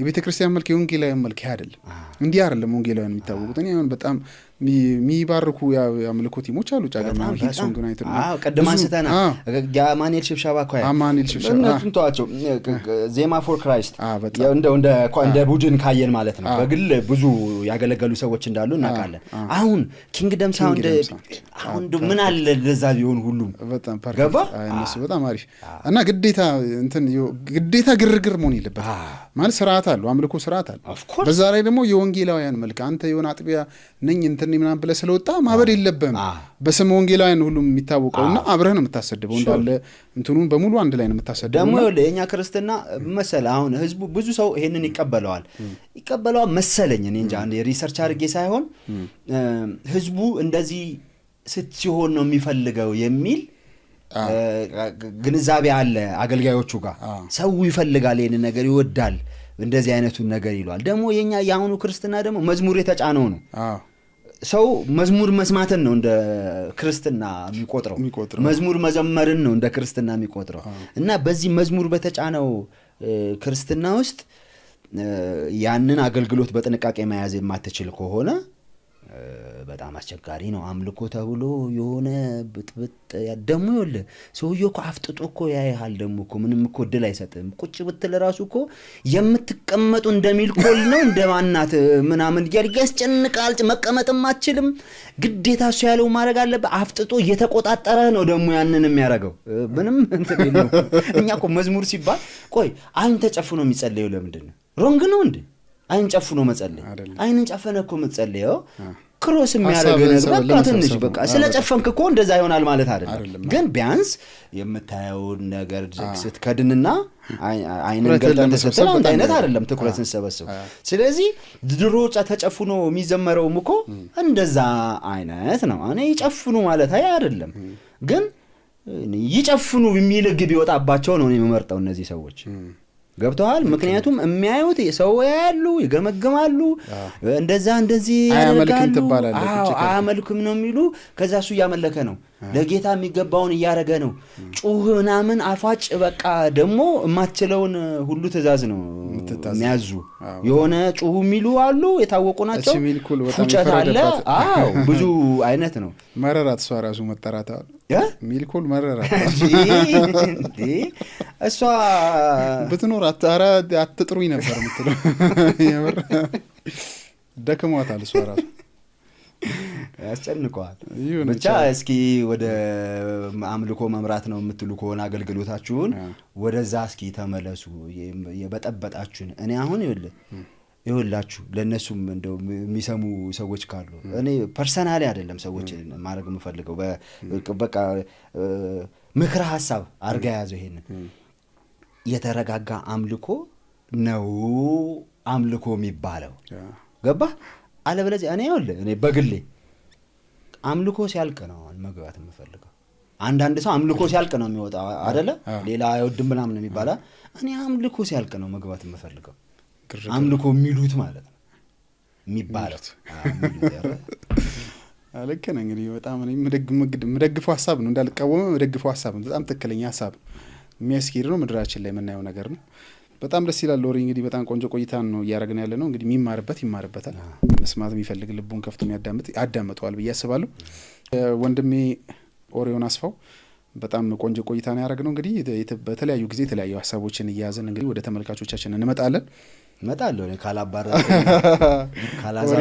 Speaker 2: የቤተክርስቲያን መልክ የወንጌላዊ መልክ አይደለም እንዲህ አይደለም ወንጌላዊ የሚታወቁት እኔ አሁን በጣም ሚባርኩ ያምልኮ ቲሞች አሉ ጫገማ ሂልሶንግ ዩናይትድ
Speaker 1: ቀደም አንስተና ያማኑኤል ሽብሻባ ኳይ
Speaker 2: አማኑኤል ሽብሻባ
Speaker 1: እንትንቷቸው ዜማ ፎር ክራይስት እንደ ቡድን ካየን ማለት ነው በግል ብዙ ያገለገሉ ሰዎች እንዳሉ እናውቃለን አሁን ኪንግደም ሳውንድ አሁን ምን አለ ለዛ ቢሆን ሁሉም
Speaker 2: በጣም ገባ እነሱ በጣም አሪፍ እና ግዴታ ግርግር መሆን የለበት ማለት ስርዓት አለው አምልኮ ስርዓት አለው በዛ ላይ ደግሞ የወንጌላውያን መልክ አንተ የሆነ አጥቢያ ነኝ እንትን ምናምን ብለ ስለወጣ ማበድ የለበም በስም ወንጌላውያን ሁሉም የሚታወቀውና አብረህ ነው የምታሰድበው እንዳለ እንትኑን በሙሉ አንድ ላይ ነው የምታሰድበው
Speaker 1: ደግሞ የኛ ክርስትና መሰለ አሁን ህዝቡ ብዙ ሰው ይሄንን ይቀበለዋል መሰለኝ እኔ እንጃ አንዴ ሪሰርች አድርጌ ሳይሆን ህዝቡ እንደዚህ ሲሆን ነው የሚፈልገው የሚል ግንዛቤ አለ አገልጋዮቹ ጋር ሰው ይፈልጋል ይሄን ነገር ይወዳል እንደዚህ አይነቱን ነገር ይሏል። ደግሞ የኛ ያሁኑ ክርስትና ደግሞ መዝሙር የተጫነው ነው። ሰው መዝሙር መስማትን ነው እንደ ክርስትና የሚቆጥረው መዝሙር መዘመርን ነው እንደ ክርስትና የሚቆጥረው እና በዚህ መዝሙር በተጫነው ክርስትና ውስጥ ያንን አገልግሎት በጥንቃቄ መያዝ የማትችል ከሆነ በጣም አስቸጋሪ ነው። አምልኮ ተብሎ የሆነ ብጥብጥ ያደሙ ይወለ ሰውየው እኮ አፍጥጦ እኮ ያይሃል። ደግሞ እኮ ምንም እኮ ድል አይሰጥም። ቁጭ ብትል ራሱ እኮ የምትቀመጡ እንደሚልኮል ነው እንደማናት ምናምን ያስጨንቃል። መቀመጥም አትችልም። ግዴታ እሱ ያለው ማድረግ አለበት። አፍጥጦ እየተቆጣጠረ ነው ደግሞ ያንን የሚያደርገው። ምንም እንትን የለው። እኛ እኮ መዝሙር ሲባል ቆይ አይን ተጨፍኖ የሚጸልየው ለምንድን ነው? ሮንግ ነው እንዴ? አይን ጨፍኖ መጸለይ አይንን ጨፈነ እኮ መጸለየው ክሮስ የሚያደርግ ነገር በቃ ትንሽ በቃ ስለጨፈንክ እኮ እንደዛ ይሆናል ማለት አይደለም። ግን ቢያንስ የምታየው ነገር ስትከድንና አይንን ገልጠን ስትል አንድ አይነት አይደለም ትኩረትን ሰበስብ። ስለዚህ ድሮ ተጨፍኖ የሚዘመረውም እኮ እንደዛ አይነት ነው። እኔ ይጨፍኑ ማለት አይደለም፣ ግን ይጨፍኑ የሚል ግብ ይወጣባቸው ነው የሚመርጠው እነዚህ ሰዎች። ገብተዋል? ምክንያቱም የሚያዩት ሰው ያያሉ፣ ይገመግማሉ፣ እንደዚህ ያደርጋሉ። አያመልክም ነው የሚሉ። ከዛ እሱ ያመለከ ነው፣ ለጌታ የሚገባውን እያረገ ነው። ጩህ ምናምን አፋጭ በቃ ደግሞ የማትችለውን ሁሉ ትእዛዝ ነው የሚያዙ። የሆነ ጩህ የሚሉ አሉ፣ የታወቁ ናቸው። ፉጨት አለ። አዎ ብዙ አይነት ነው።
Speaker 2: መረራት እሷ ራሱ መጠራት አለ ሚልኮል መረራት እንዴ እሷ ብትኖር አትጥሩኝ ነበር የምትለው። የምር ደክሟታል እሷ ራሱ
Speaker 1: ያስጨንቀዋል። ብቻ እስኪ ወደ አምልኮ መምራት ነው የምትሉ ከሆነ አገልግሎታችሁን ወደዛ እስኪ ተመለሱ። የበጠበጣችሁን እኔ አሁን ይኸውላችሁ ለነሱም እንደው የሚሰሙ ሰዎች ካሉ እኔ ፐርሰናሊ አይደለም ሰዎች ማድረግ የምፈልገው በቃ ምክረ ሐሳብ አርጋ ያዘው። ይሄን የተረጋጋ አምልኮ ነው አምልኮ የሚባለው። ገባ? አለበለዚያ እኔ በግሌ አምልኮ ሲያልቅ ነው መግባት የምፈልገው። አንዳንድ ሰው አምልኮ ሲያልቅ ነው የሚወጣው አይደለ? ሌላ አይወድም ምናምን የሚባለው። እኔ አምልኮ ሲያልቅ ነው መግባት የምፈልገው። አምልኮ የሚሉት ማለት ነው የሚባለው።
Speaker 2: ልክ ነህ። እንግዲህ በጣም እኔ የምደግፈው ሐሳብ ነው፣ እንዳልቃወመው የምደግፈው ሐሳብ ነው። በጣም ትክክለኛ ሐሳብ የሚያስኬድ ነው። ምድራችን ላይ የምናየው ነገር ነው። በጣም ደስ ይላል። ሎሪ እንግዲህ በጣም ቆንጆ ቆይታን ነው እያደረግን ያለ ነው። እንግዲህ ይማርበታል። መስማት የሚፈልግ ልቡን ከፍቶ ያዳምጠዋል ብዬ አስባለሁ። ወንድሜ ኦሪዮን አስፋው በጣም ቆንጆ ቆይታን ያደረግነው። እንግዲህ በተለያዩ ጊዜ የተለያዩ ሐሳቦችን እያያዝን እንግዲህ ወደ ተመልካቾቻችን እንመጣለን።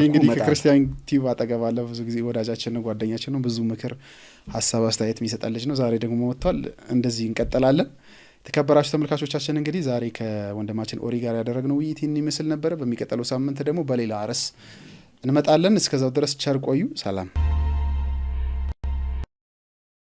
Speaker 2: እንግዲህ ከክርስቲያን ቲቪ አጠገብ አለ። ብዙ ጊዜ ወዳጃችን ነው፣ ጓደኛችን ነው። ብዙ ምክር ሐሳብ አስተያየት የሚሰጣለች ነው። ዛሬ ደግሞ መጥቷል። እንደዚህ እንቀጥላለን። ተከበራችሁ ተመልካቾቻችን እንግዲህ ዛሬ ከወንድማችን ኦሪ ጋር ያደረግነው ውይይት ይመስል ነበር። በሚቀጥለው ሳምንት ደግሞ በሌላ ርዕስ እንመጣለን። እስከዛው ድረስ ቸር ቆዩ። ሰላም።